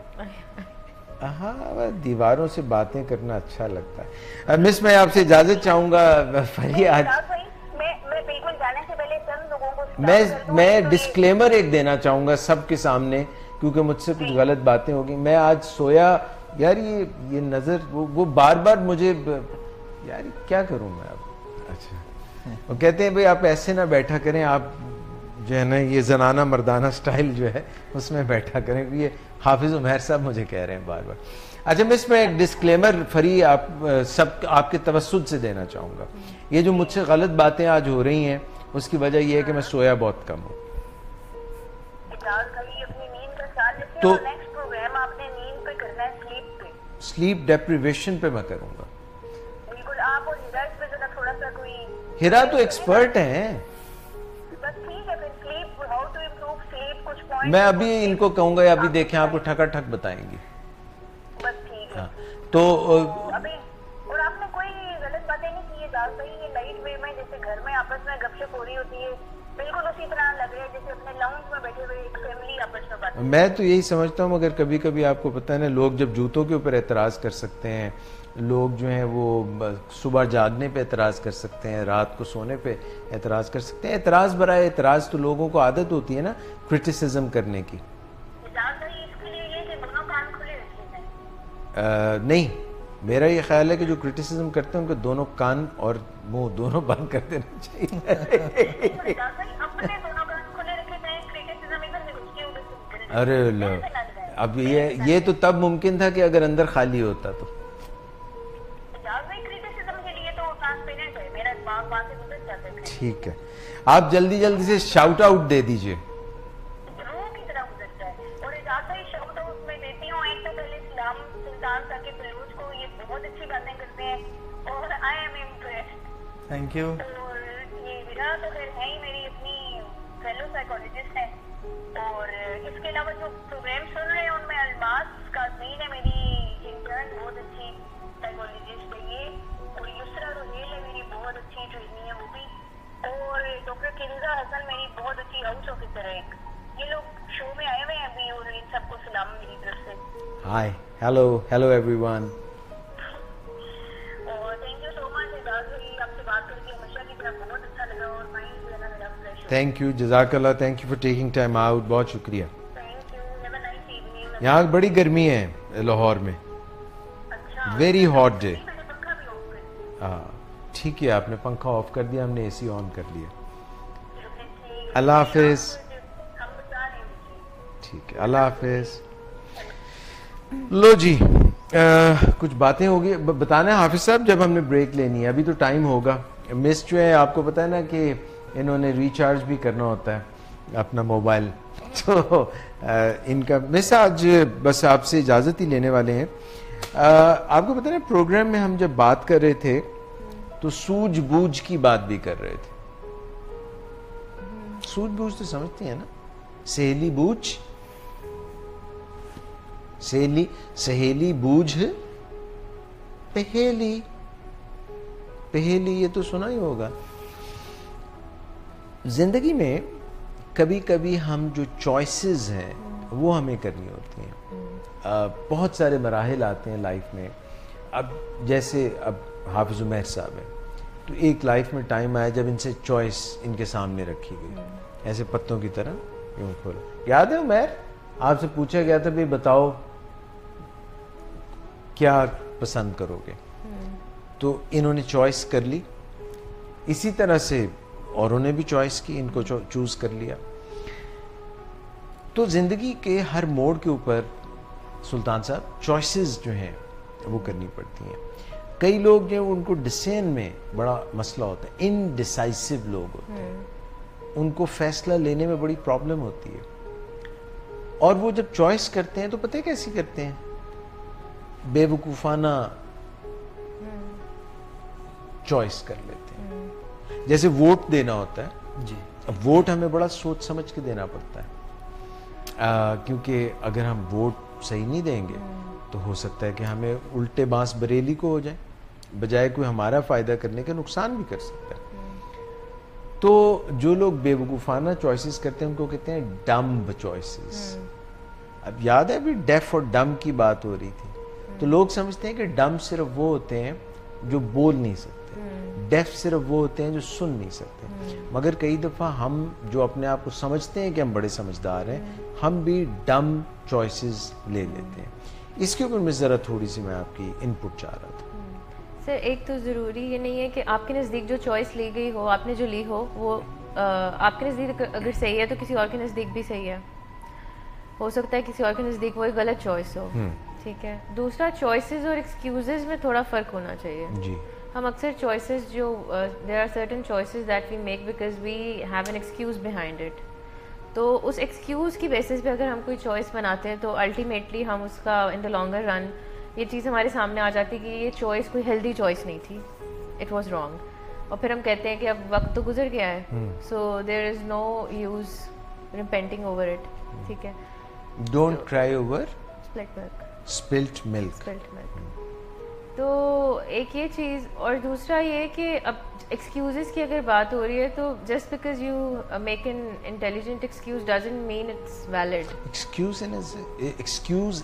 S1: हाँ, दीवारों से बातें करना अच्छा लगता है। मिस, मैं आपसे इजाजत चाहूंगा फरिया।
S4: एजाज भाई, मैं बिल्कुल जाने से पहले चंद लोगों को सलाम कर दूं,
S1: मैं
S4: तो
S1: डिस्क्लेमर एक देना चाहूंगा सबके सामने, क्योंकि मुझसे कुछ गलत बातें होगी। मैं आज सोया यार, ये नजर वो बार बार मुझे यार क्या करूं मैं अब। अच्छा, वो कहते हैं भाई आप ऐसे ना बैठा करें, आप जो है ना ये जनाना मर्दाना स्टाइल जो है उसमें बैठा करें। ये हाफिज उमैर साहब मुझे कह रहे हैं बार बार। अच्छा मिस, मैं एक डिस्क्लेमर फरी आप सब आपके तवस्सुद से देना चाहूँगा। ये जो मुझसे गलत बातें आज हो रही हैं उसकी वजह यह है कि मैं सोया बहुत कम हूँ।
S4: तो नेक्स्ट प्रोग्राम आपने नींद पे करना है, स्लीप पे।
S1: स्लीप डेप्रिवेशन पे मैं करूँगा
S4: बिल्कुल। आप और हिरा इस पे जरा थोड़ा सा कोई,
S1: हिरा तो एक्सपर्ट हैं।
S4: बस ठीक है फिर sleep, how to improve sleep, कुछ पॉइंट
S1: मैं अभी इनको कहूँगा, अभी देखें आपको ठकाठक बताएंगी।
S4: बस ठीक है।
S1: हाँ, तो
S4: अभी और आपने कोई गलत बातें नहीं की है दाल भाई, ये लाइट वे में जैसे घर में आपस में गपशप हो रही होती है, बिल्कुल उसी तरह लग रहा है जैसे अपने लाउंज में बैठे हुए एक फैमिली आपस में बात।
S1: मैं तो यही समझता हूँ, मगर कभी कभी आपको पता है ना, लोग जब जूतों के ऊपर एतराज कर सकते हैं, लोग जो हैं वो सुबह जागने पे एतराज कर सकते हैं, रात को सोने पे एतराज कर सकते हैं। एतराज बराए एतराज तो लोगों को आदत होती है ना क्रिटिसिज्म करने की।
S4: इसके लिए ये कि दोनों कान खुले रखने हैं।
S1: नहीं, मेरा ये ख्याल है कि जो क्रिटिसिज्म करते हैं उनके दोनों कान और मुंह दोनों बंद कर देना चाहिए।
S4: अपने दोनों कान खुले रखे थे, क्रिटिसिज्म इधर से घुस के उधर से निकल।
S1: अरे लो, अब ये तो तब मुमकिन था कि अगर अंदर खाली होता तो। ठीक है, आप जल्दी जल्दी से शाउट आउट दे दीजिए।
S3: Thank you.
S4: ये विरा तो खैर है ही मेरी अपनी फेलो साइकोलॉजिस्ट है, और इसके अलावा जो प्रोग्राम सुन रहे हैं उनमें अलमास काज़मीन है मेरी इंटर्न, बहुत अच्छी साइकोलॉजिस्ट है ये, और युसरा रोहेल है मेरी बहुत अच्छी ट्रेनी है वो भी, और डॉक्टर किंजा हसन मेरी बहुत अच्छी हाउस ऑफिसर है। ये लोग शो में आए हुए हैं अभी, और इन सबको सलाम मेरी तरफ से।
S1: Hi, hello everyone. Thank you, जज़ाकल्लाह, thank you for taking time out, बहुत शुक्रिया। यहाँ बड़ी गर्मी है लाहौर में, वेरी हॉट डे। हाँ ठीक है, आपने पंखा ऑफ कर दिया, हमने एसी ऑन कर लिया। अल्लाह हाफिज। ठीक है, अल्लाह हाफिज। लो जी, कुछ बातें होगी बताना है हाफिज साहब, जब हमने ब्रेक लेनी है। अभी तो टाइम होगा। मिस जो है, आपको पता है ना कि इन्होंने रिचार्ज भी करना होता है अपना मोबाइल। तो इनका मिस आज बस आपसे इजाज़त ही लेने वाले हैं। आपको पता है प्रोग्राम में हम जब बात कर रहे थे तो सूझबूझ की बात भी कर रहे थे। सूझबूझ तो समझती है ना, सहेली बूझ, सहेली बूझ पहेली, पहेली ये तो सुना ही होगा। जिंदगी में कभी कभी हम जो चॉइसेस हैं वो हमें करनी होती हैं। बहुत सारे मराहिल आते हैं लाइफ में। अब जैसे अब हाफिज उमैर साहब हैं, तो एक लाइफ में टाइम आया जब इनसे चॉइस इनके सामने रखी गई, ऐसे पत्तों की तरह यूं खोलो। याद है उमैर, आपसे पूछा गया था भाई बताओ क्या पसंद करोगे, तो इन्होंने चॉइस कर ली। इसी तरह से औरों ने भी चॉइस की, इनको चूज कर लिया। तो जिंदगी के हर मोड़ के ऊपर सुल्तान साहब चॉइसेस जो हैं वो करनी पड़ती हैं। कई लोग जो उनको डिसीजन में बड़ा मसला होता है, इनडिसाइसिव लोग होते हैं, उनको फैसला लेने में बड़ी प्रॉब्लम होती है। और वो जब चॉइस करते हैं तो पता है कैसी करते हैं, बेवकूफाना चॉइस कर लेते हैं। जैसे वोट देना होता है जी, अब वोट हमें बड़ा सोच समझ के देना पड़ता है, क्योंकि अगर हम वोट सही नहीं देंगे तो हो सकता है कि हमें उल्टे बांस बरेली को हो जाए, बजाय कोई हमारा फायदा करने के नुकसान भी कर सकता है। तो जो लोग बेवकूफाना चॉइसेस करते हैं उनको कहते हैं डम्ब चॉइसेस। अब याद है अभी डेफ और डम की बात हो रही थी, तो लोग समझते हैं कि डम सिर्फ वो होते हैं जो बोल नहीं सकते, डेफ सिर्फ वो होते हैं जो सुन नहीं सकते। मगर कई दफा हम जो अपने आप को समझते हैं कि हम बड़े समझदार हैं, हम भी डम चॉइसेस ले लेते हैं। इसके ऊपर मैं जरा थोड़ी सी मैं आपकी इनपुट चाह रहा था।
S2: सर एक तो ज़रूरी ये नहीं है कि आपके नज़दीक जो चॉइस ली गई हो, आपने जो ली हो वो आपके नज़दीक अगर सही है तो किसी और के नज़दीक भी सही है। हो सकता है किसी और के नज़दीक वो एक गलत चॉइस हो, ठीक है। दूसरा, चॉइसेस और एक्सक्यूजेज में थोड़ा फ़र्क होना चाहिए जी। हम अक्सर चॉइसेस जो there are certain choices that we make because we have an excuse behind it. तो उस एक्सक्यूज की बेसिस पे अगर हम कोई चॉइस बनाते हैं तो अल्टीमेटली हम उसका इन द लॉन्गर रन ये चीज़ हमारे सामने आ जाती है कि ये चॉइस कोई हेल्दी चॉइस नहीं थी, इट वाज रॉन्ग। और फिर हम कहते हैं कि अब वक्त तो गुजर गया है, so there is no use repenting over it, ठीक है।
S1: Don't cry over
S2: spilt milk. तो एक ये चीज़, और दूसरा ये कि अब एक्सक्यूजेस की अगर बात हो रही है तो just because you make an intelligent excuse doesn't mean it's valid. Excuse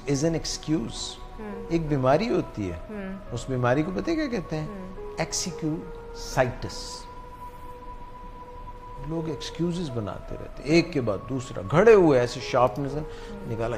S1: is an excuse. एक बीमारी होती है, उस बीमारी को पता है क्या कहते हैं, एक्सक्यूसाइटिस। लोग एक्सक्यूजेस बनाते रहते, एक के बाद दूसरा, घड़े हुए ऐसे शार्पनेस निकाला,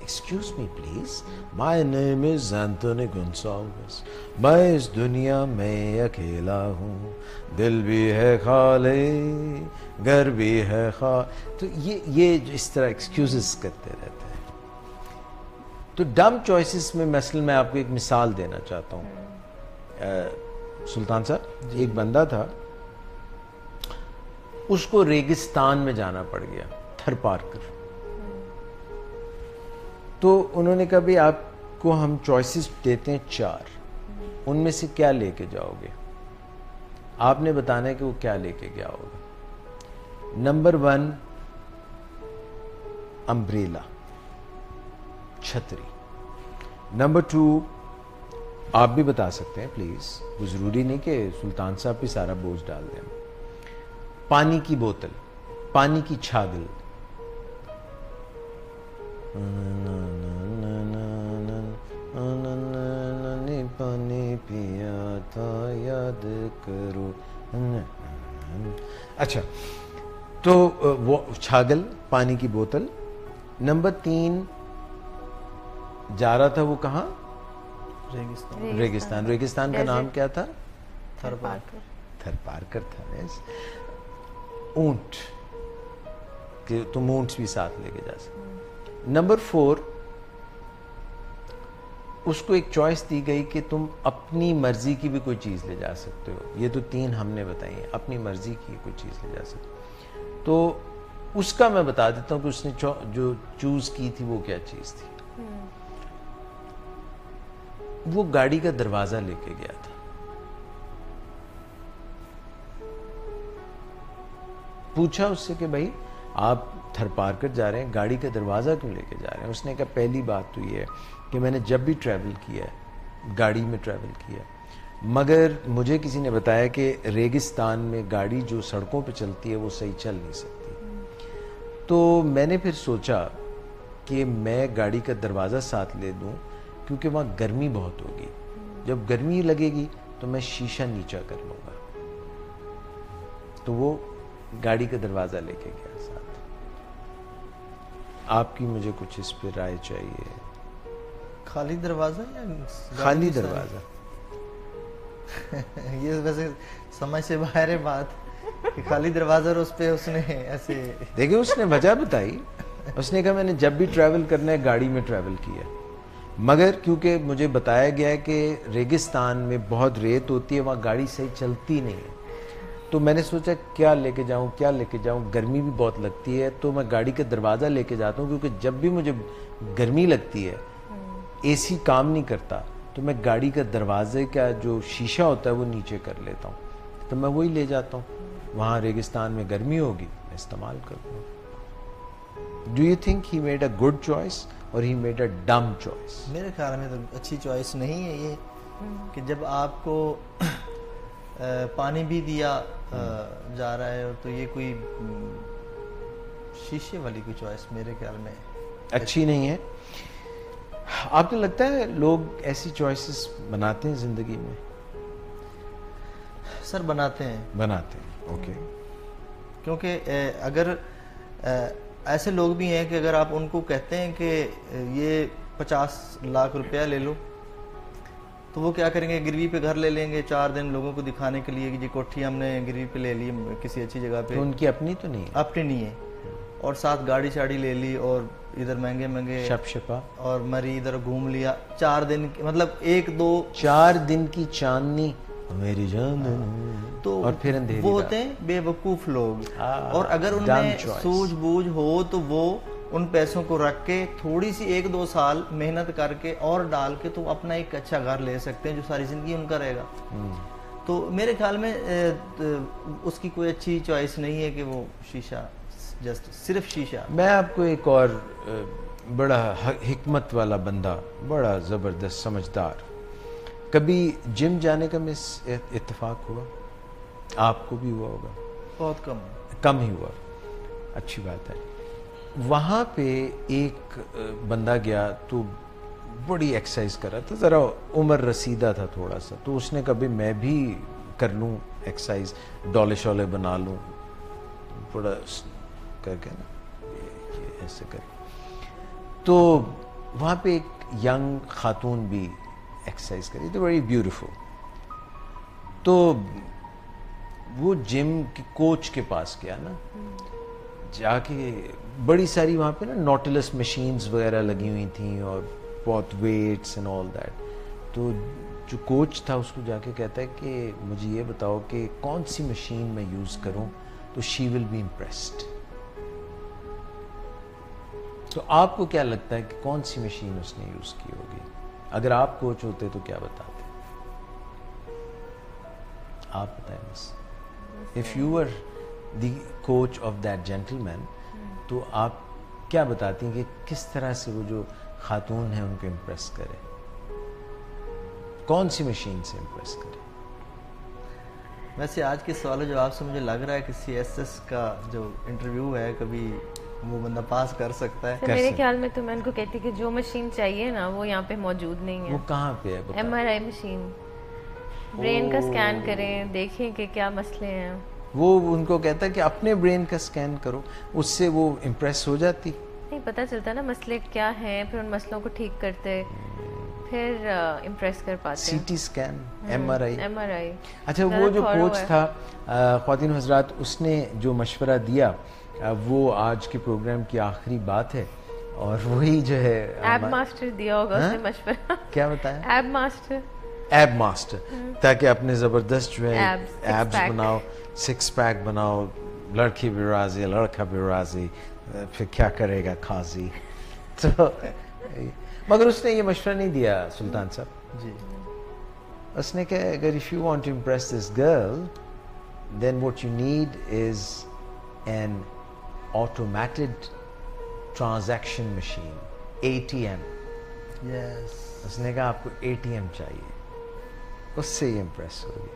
S1: excuse me please, my name is Anthony Gonsalves, मैं इस दुनिया में अकेला हूँ, दिल भी है खाली, घर भी है खा। तो ये इस तरह एक्सक्यूजेस करते रहते हैं। तो डम चॉइसेस में मसलन मैं आपको एक मिसाल देना चाहता हूँ। सुल्तान साहब, एक बंदा था, उसको रेगिस्तान में जाना पड़ गया, थर पार कर। तो उन्होंने कहा भाई आपको हम चॉइसेस देते हैं 4, उनमें से क्या लेके जाओगे? आपने बताना है कि वो क्या लेके गया होगा। नंबर 1 अम्ब्रेला, छतरी। नंबर 2 आप भी बता सकते हैं प्लीज, वो जरूरी नहीं कि सुल्तान साहब पे सारा बोझ डाल दें। पानी की बोतल, पानी की छागल, पानी पिया था याद करो। अच्छा, तो वो छागल, पानी की बोतल। नंबर 3 जा रहा था वो कहाँ? रेगिस्तान। रेगिस्तान का नाम क्या था? थरपारकर था। ऊंट कि तुम ऊंट भी साथ लेके जा सकते। नंबर 4 उसको एक चॉइस दी गई कि तुम अपनी मर्जी की भी कोई चीज़ ले जा सकते हो। ये तो 3 हमने बताई हैं, अपनी मर्जी की कोई चीज़ ले जा सकते हो। तो उसका मैं बता देता हूँ कि उसने जो चूज की थी वो क्या चीज़ थी। वो गाड़ी का दरवाजा लेके गया था। पूछा उससे कि भाई आप थरपारकर जा रहे हैं, गाड़ी का दरवाजा क्यों लेके जा रहे हैं? उसने कहा पहली बात तो ये है कि मैंने जब भी ट्रैवल किया है गाड़ी में ट्रैवल किया, मगर मुझे किसी ने बताया कि रेगिस्तान में गाड़ी जो सड़कों पे चलती है वो सही चल नहीं सकती। तो मैंने फिर सोचा कि मैं गाड़ी का दरवाज़ा साथ ले दूं, क्योंकि वहाँ गर्मी बहुत होगी। जब गर्मी लगेगी तो मैं शीशा नीचा कर लूँगा। तो वो गाड़ी का दरवाज़ा लेके गया साथ। आपकी मुझे कुछ इस पे राय चाहिए।
S3: खाली दरवाजा या
S1: खाली दरवाजा?
S3: ये वैसे समझ से बाहर है बात कि खाली दरवाजा और उस पे उसने ऐसे,
S1: देखिए उसने वजह बताई। उसने कहा मैंने जब भी ट्रैवल करना है गाड़ी में ट्रैवल किया, मगर क्योंकि मुझे बताया गया है कि रेगिस्तान में बहुत रेत होती है, वहाँ गाड़ी सही चलती नहीं है। तो मैंने सोचा क्या लेके जाऊँ, गर्मी भी बहुत लगती है, तो मैं गाड़ी का दरवाज़ा लेके जाता हूँ, क्योंकि जब भी मुझे गर्मी लगती है, एसी काम नहीं करता, तो मैं गाड़ी का दरवाजे का जो शीशा होता है वो नीचे कर लेता हूँ। तो मैं वही ले जाता हूँ, वहाँ रेगिस्तान में गर्मी होगी, मैं इस्तेमाल करूँगा। Do you think he made a good choice और ही मेड अ डम चॉइस?
S3: मेरे ख्याल में तो अच्छी चॉइस नहीं है ये, कि जब आपको पानी भी दिया जा रहा है, तो ये कोई शीशे वाली कोई चॉइस मेरे ख्याल में
S1: अच्छी नहीं है। आपको लगता है लोग ऐसी चॉइसेस बनाते हैं जिंदगी में?
S3: सर बनाते हैं।
S1: ओके।
S3: क्योंकि अगर ऐसे लोग भी हैं कि अगर आप उनको कहते हैं कि ये 50 लाख रुपया ले लो, तो वो क्या करेंगे, गिरवी पे घर ले लेंगे 4 दिन लोगों को दिखाने के लिए कि ये कोठी हमने गिरवी पे ले ली किसी अच्छी जगह पे।
S1: तो उनकी अपनी तो नहीं है?
S3: अपनी नहीं है, और साथ गाड़ी शाड़ी ले ली और इधर महंगे
S1: शपशपा
S3: और मरी इधर घूम लिया 4 दिन, मतलब
S1: 4 दिन की चांदनी मेरी जान।
S3: तो
S1: और फिर अंधेरी
S3: वो होते हैं बेवकूफ लोग। और अगर
S1: dumb
S3: उनमें
S1: choice।
S3: सूझबूझ हो तो वो उन पैसों को रख के थोड़ी सी 1-2 साल मेहनत करके और डाल के तो अपना एक अच्छा घर ले सकते हैं जो सारी जिंदगी उनका रहेगा। तो मेरे ख्याल में उसकी कोई अच्छी चॉइस नहीं है कि वो शीशा, जस्ट सिर्फ शीशा।
S1: मैं आपको एक और बड़ा हिकमत वाला बंदा, बड़ा जबरदस्त समझदार, कभी जिम जाने का मिस इत्तेफाक हुआ? आपको भी हुआ होगा।
S3: बहुत
S1: कम ही हुआ, अच्छी बात है। वहाँ पे एक बंदा गया तो बड़ी एक्सरसाइज कर रहा था, ज़रा उम्र रसीदा था थोड़ा सा, तो उसने कभी मैं भी कर लूँ एक्सरसाइज, डोले शोले बना लूँ, बड़ा करके ना ये ऐसे कर। तो वहाँ पे एक यंग खातून भी एक्सरसाइज करी, तो वेरी ब्यूटीफुल। तो वो जिम के कोच के पास गया ना, जाके बड़ी सारी वहाँ पे ना नॉटिलस मशीन्स वगैरह लगी हुई थी और बहुत वेट्स एंड ऑल दैट। तो जो कोच था उसको जाके कहता है कि मुझे ये बताओ कि कौन सी मशीन मैं यूज़ करूं तो शी विल बी इम्प्रेस्ड। तो आपको क्या लगता है कि कौन सी मशीन उसने यूज़ की होगी? अगर आप कोच होते तो क्या बताते? आप बताएं बस। If you were the coach of that gentleman, तो आप क्या बताती हैं कि किस तरह से वो जो खातून है उनको इम्प्रेस करे? कौन सी मशीन से इम्प्रेस करे?
S3: वैसे आज के सवाल जवाब से मुझे लग रहा है कि CSS का जो इंटरव्यू है कभी वो बंदा पास कर सकता है।
S2: मेरे ख्याल में तो मैं उनको कहती कि जो मशीन चाहिए ना वो यहाँ पे मौजूद नहीं है।
S1: वो कहाँ पे है?
S2: MRI मशीन, ब्रेन का स्कैन करें, देखें कि क्या मसले हैं।
S1: वो उनको कहता है कि अपने ब्रेन का स्कैन करो, उससे वो इम्प्रेस हो जाती।
S2: नहीं पता चलता ना मसले क्या हैं, फिर उन मसलों को ठीक करते, फिर इम्प्रेस कर पाते।
S1: CT scan, MRI। अच्छा, वो जो कोच था ख्वातीन हजरात, उसने जो मशवरा दिया वो आज के प्रोग्राम की आखिरी बात है और वही जो है
S2: एब मास्टर दिया होगा उसने मशवरा।
S1: क्या बताया?
S2: एब मास्टर।
S1: एब मास्टर, ताकि अपने जबरदस्त जो है
S2: एब्स
S1: बनाओ, 6 पैक बनाओ, लड़की भी राजी लड़का भी राजी, फिर क्या करेगा खाजी। तो मगर उसने ये मशवरा नहीं दिया सुल्तान साहब
S3: जी।
S1: उसने कहा अगर if you want to impress this girl then what you need is an automated transaction machine, ATM।
S3: Yes.
S1: उसने कहा आपको ATM चाहिए, उससे ही इम्प्रेस हो गई।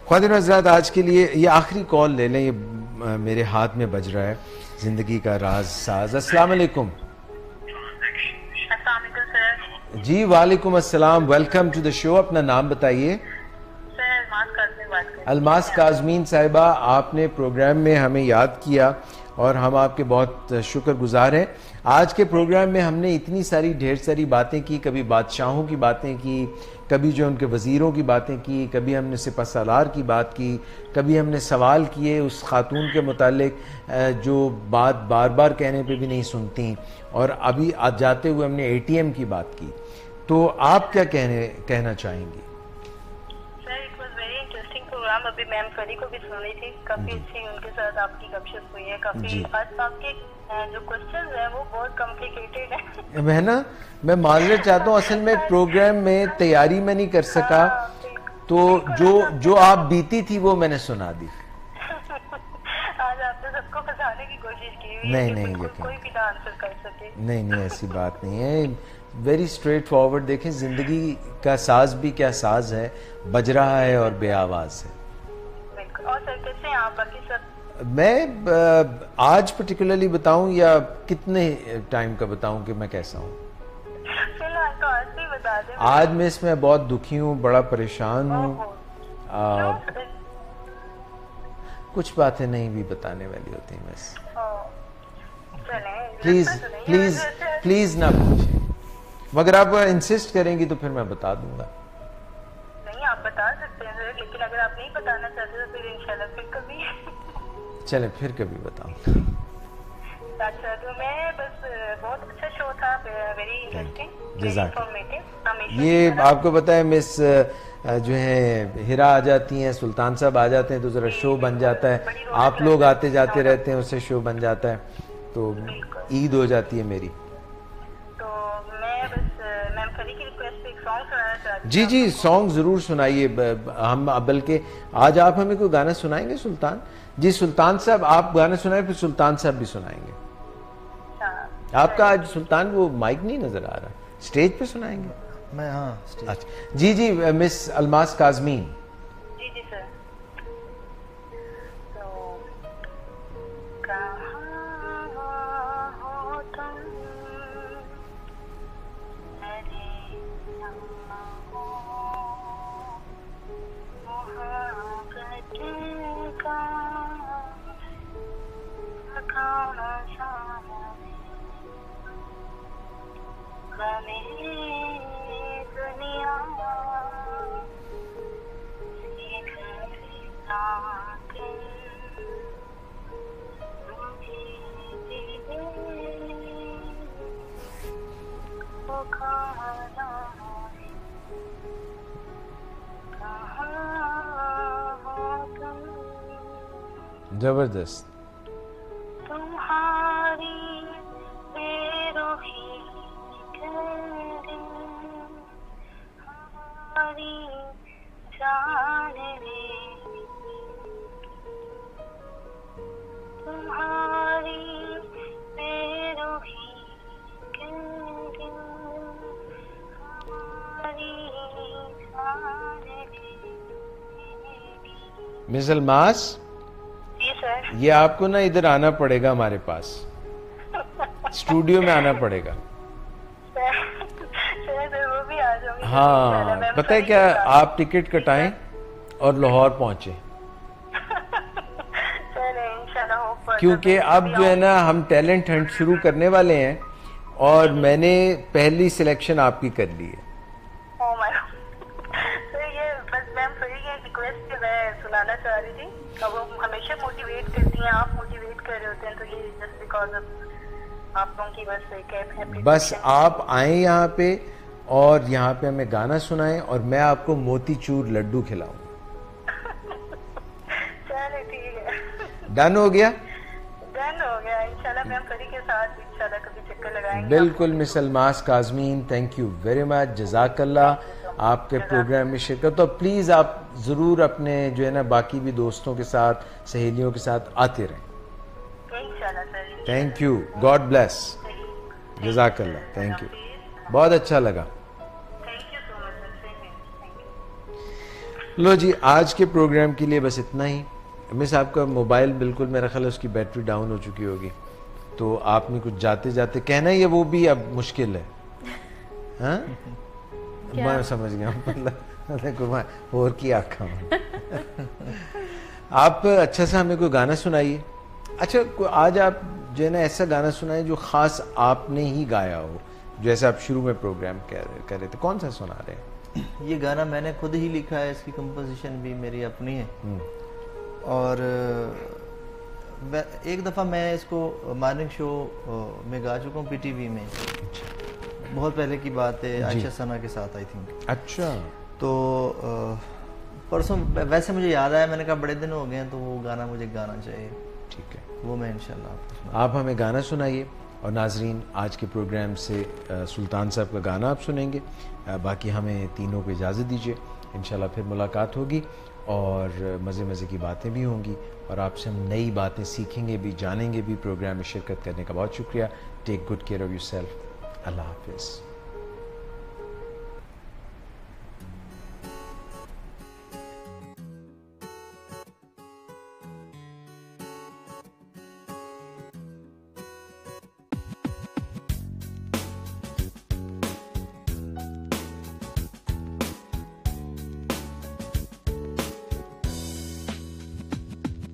S1: ख्वातीन हज़रात, आज के लिए ये आखिरी कॉल ले लें, ये मेरे हाथ में बज रहा है, जिंदगी का राज साज। अस्सलाम वालेकुम। जी वालेकुम अस्सलाम, वेलकम टू द शो। अपना नाम बताइए। अलमास काज़मीन साहिबा, आपने प्रोग्राम में हमें याद किया और हम आपके बहुत शुक्रगुजार हैं। आज के प्रोग्राम में हमने इतनी सारी ढेर सारी बातें की, कभी बादशाहों की बातें की, कभी जो उनके वज़ीरों की बातें की, कभी हमने सिपह सालार की बात की, कभी हमने सवाल किए उस खातून के मुतालिक जो बात बार बार कहने पे भी नहीं सुनती, और अभी आज जाते हुए हमने ATM की बात की। तो आप क्या कहना चाहेंगी?
S5: Sir, it was very interesting program. अभी मैम फरी को भी सुन रही थी, काफी अच्छी उनके साथ आपकी गपशप हुई है। काफी आज आपके जो क्वेश्चंस हैं वो बहुत कॉम्प्लिकेटेड है।
S1: मैं ना मैं माजरत चाहता हूँ, असल में प्रोग्राम में तैयारी में नहीं कर सका, तो जो आप बीती थी वो मैंने सुना दी।
S5: आज आपने सबको फंसाने की कोशिश की हुई
S1: नहीं
S5: है कि
S1: नहीं
S5: कोई भी ना आंसर कर सके।
S1: नहीं ऐसी बात नहीं है, वेरी स्ट्रेट फॉरवर्ड। देखें, जिंदगी का साज भी क्या साज है, बज रहा है और बेआवाज है।
S5: बिल्कुल। और सर कैसे हैं आप? बाकी सब
S1: मैं आज पर्टिकुलरली बताऊं या कितने टाइम का बताऊं कि मैं कैसा हूं?
S5: फिलहाल तो आज भी बता दें।
S1: आज मैं इसमें बहुत दुखी हूं, बड़ा परेशान हूं। कुछ बातें नहीं भी बताने वाली होती हैं बस। प्लीज प्लीज प्लीज ना पूछें, मगर आप इंसिस्ट करेंगी तो फिर मैं बता दूंगा।
S5: नहीं, आप बता सकते हैं सर, लेकिन अगर आप नहीं बताना चाहते तो फिर इंशाल्लाह फिर कभी।
S1: चले फिर कभी बताऊंगा।
S5: अच्छा, तो मैं बस बहुत अच्छा शो था, वेरी इंटरेस्टिंग,
S1: इंफॉर्मेटिव। ये आपको पता है मिस जो है हिरा आ जाती हैं, सुल्तान साहब आ जाते हैं तो जरा शो बन जाता है। आप लोग आते जाते रहते हैं, उससे शो बन जाता है, तो ईद हो जाती है मेरी।
S5: तो मैं बस मैम फरी की रिक्वेस्ट पे एक सॉन्ग सुनाना चाहती
S1: हूँ। जी सॉन्ग जरूर सुनाइए। हम बल्कि आज आप हमें कोई गाना सुनाएंगे सुल्तान जी? सुल्तान साहब आप गाना सुनाए, फिर सुल्तान साहब भी सुनाएंगे। आपका आज सुल्तान वो माइक नहीं नजर आ रहा, स्टेज पे सुनाएंगे?
S3: मैं हाँ स्टेज।
S1: अच्छा जी मिस अलमास काज़मीन।
S5: जी जी सर। तो कहाँ हो तुम, अरे मोहब्बत का ठिकाना दुनिया
S1: जबरदस्त।
S5: तुम्हारी बेरुखी हमारी जान रे, तुम्हारी बेरुखी हमारी जान रे।
S1: मिस अलमास,
S5: जी सर।
S1: ये आपको ना इधर आना पड़ेगा, हमारे पास स्टूडियो में आना पड़ेगा। हाँ, पता है क्या, आप टिकट कटाएं और लाहौर पहुंचे, क्योंकि अब जो है ना हम टैलेंट हंट शुरू करने वाले हैं और मैंने पहली सिलेक्शन आपकी कर ली है।
S5: ये बस मैम फरी की रिक्वेस्ट मैं सुनाना चाह रही थी। अब वो हमेशा मोटिवेट करती हैं, आप मोटिवेट कर रहे होते हैं, तो ये जस्ट बिकॉज ऑफ आप लोगों की बस एक
S1: बस आप आए यहाँ पे और यहाँ पे हमें गाना सुनाएं और मैं आपको मोतीचूर लड्डू खिलाऊं।
S5: चलो ठीक है,
S1: डन हो गया?
S5: डन हो गया। इंशाल्लाह मैम फरी के साथ इंशाल्लाह कभी चक्कर लगाएंगे।
S1: बिल्कुल miss Almas Kazmeen, thank you very much, जज़ाकल्लाह आपके प्रोग्राम में शिरकत। तो प्लीज़ आप ज़रूर अपने जो है ना बाकी भी दोस्तों के साथ, सहेलियों के साथ आते रहें।
S5: इंशाल्लाह sir.
S1: Thank you, God bless, जज़ाकल्लाह, थैंक यू, बहुत अच्छा लगा।
S5: Thank you so much sir. Thank you.
S1: लो जी, आज के प्रोग्राम के लिए बस इतना ही। मिस आपका मोबाइल बिल्कुल मेरा ख्याल है उसकी बैटरी डाउन हो चुकी होगी, तो आपने कुछ जाते जाते कहना ही है, वो भी अब मुश्किल है। हाँ मैं समझ गया, मतलब और की आखा आप अच्छा सा हमें कोई गाना सुनाइए। अच्छा, आज आप जो है ना ऐसा गाना सुनाए जो खास आपने ही गाया हो, जैसे आप शुरू में प्रोग्राम कर रहे थे। कौन सा सुना रहे हैं?
S3: ये गाना मैंने खुद ही लिखा है, इसकी कंपोजिशन भी मेरी अपनी है। और एक दफ़ा मैं इसको मॉर्निंग शो में गा चुका हूँ पीटीवी में, बहुत पहले की बात है, आयशा सना के साथ आई थिंक।
S1: अच्छा।
S3: तो परसों वैसे मुझे याद आया, मैंने कहा बड़े दिन हो गए हैं तो वो गाना मुझे गाना चाहिए।
S1: ठीक है,
S3: वो मैं इंशाल्लाह
S1: आप हमें गाना सुनाइए। और नाजरीन, आज के प्रोग्राम से सुल्तान साहब का गाना आप सुनेंगे। बाकी हमें तीनों को इजाज़त दीजिए, इंशाल्लाह फिर मुलाकात होगी और मज़े मज़े की बातें भी होंगी और आपसे हम नई बातें सीखेंगे भी, जानेंगे भी। प्रोग्राम में शिरकत करने का बहुत शुक्रिया। Take good care of yourself. अल्लाह हाफिज़।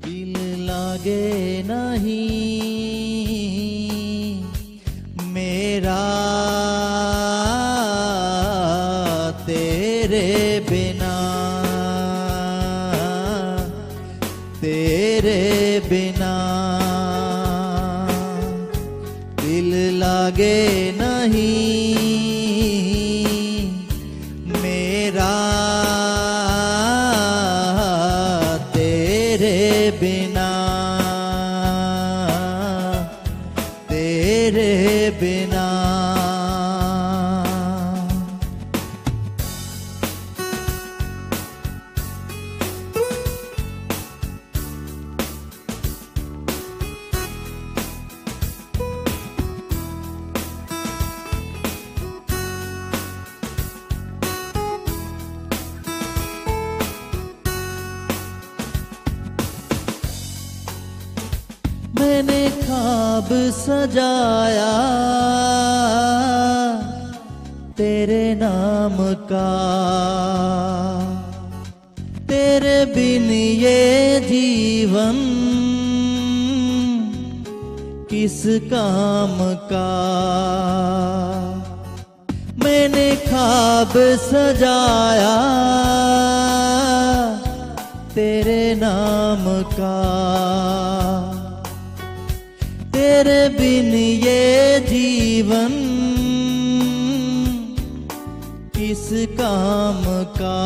S3: दिल लागे नहीं मेरा तेरे बिना, तेरे बिना दिल लागे नहीं मेरा तेरे बिना, तेरे बिना। मैंने ख्वाब सजाया तेरे नाम का, तेरे बिन ये जीवन किस काम का। मैंने ख्वाब सजाया तेरे नाम का, तेरे बिन ये जीवन किस काम का।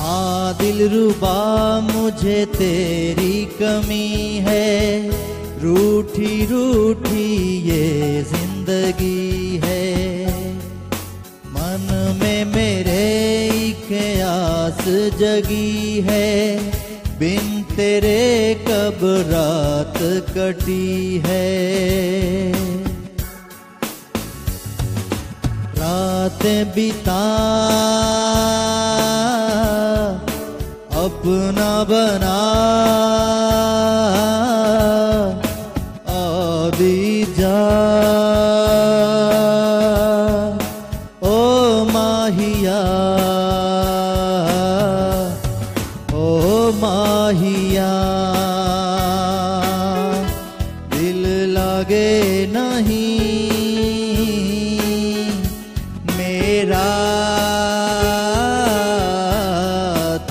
S3: आ दिलरुबा मुझे तेरी कमी है, रूठी रूठी ये जिंदगी है। मन में मेरे एक आस जगी है, बिन तेरे कब रात कटी है। रातें बिता अपना बना अभी जा ओ माहिया, ओ माहिया। दिल लागे नहीं मेरा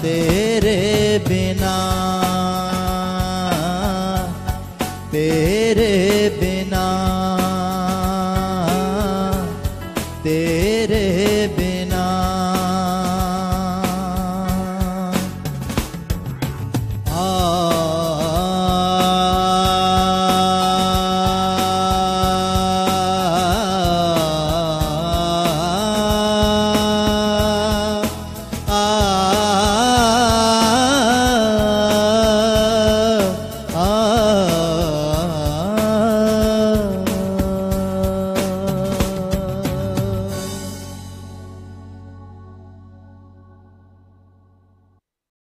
S3: तेरे बिना,
S6: पे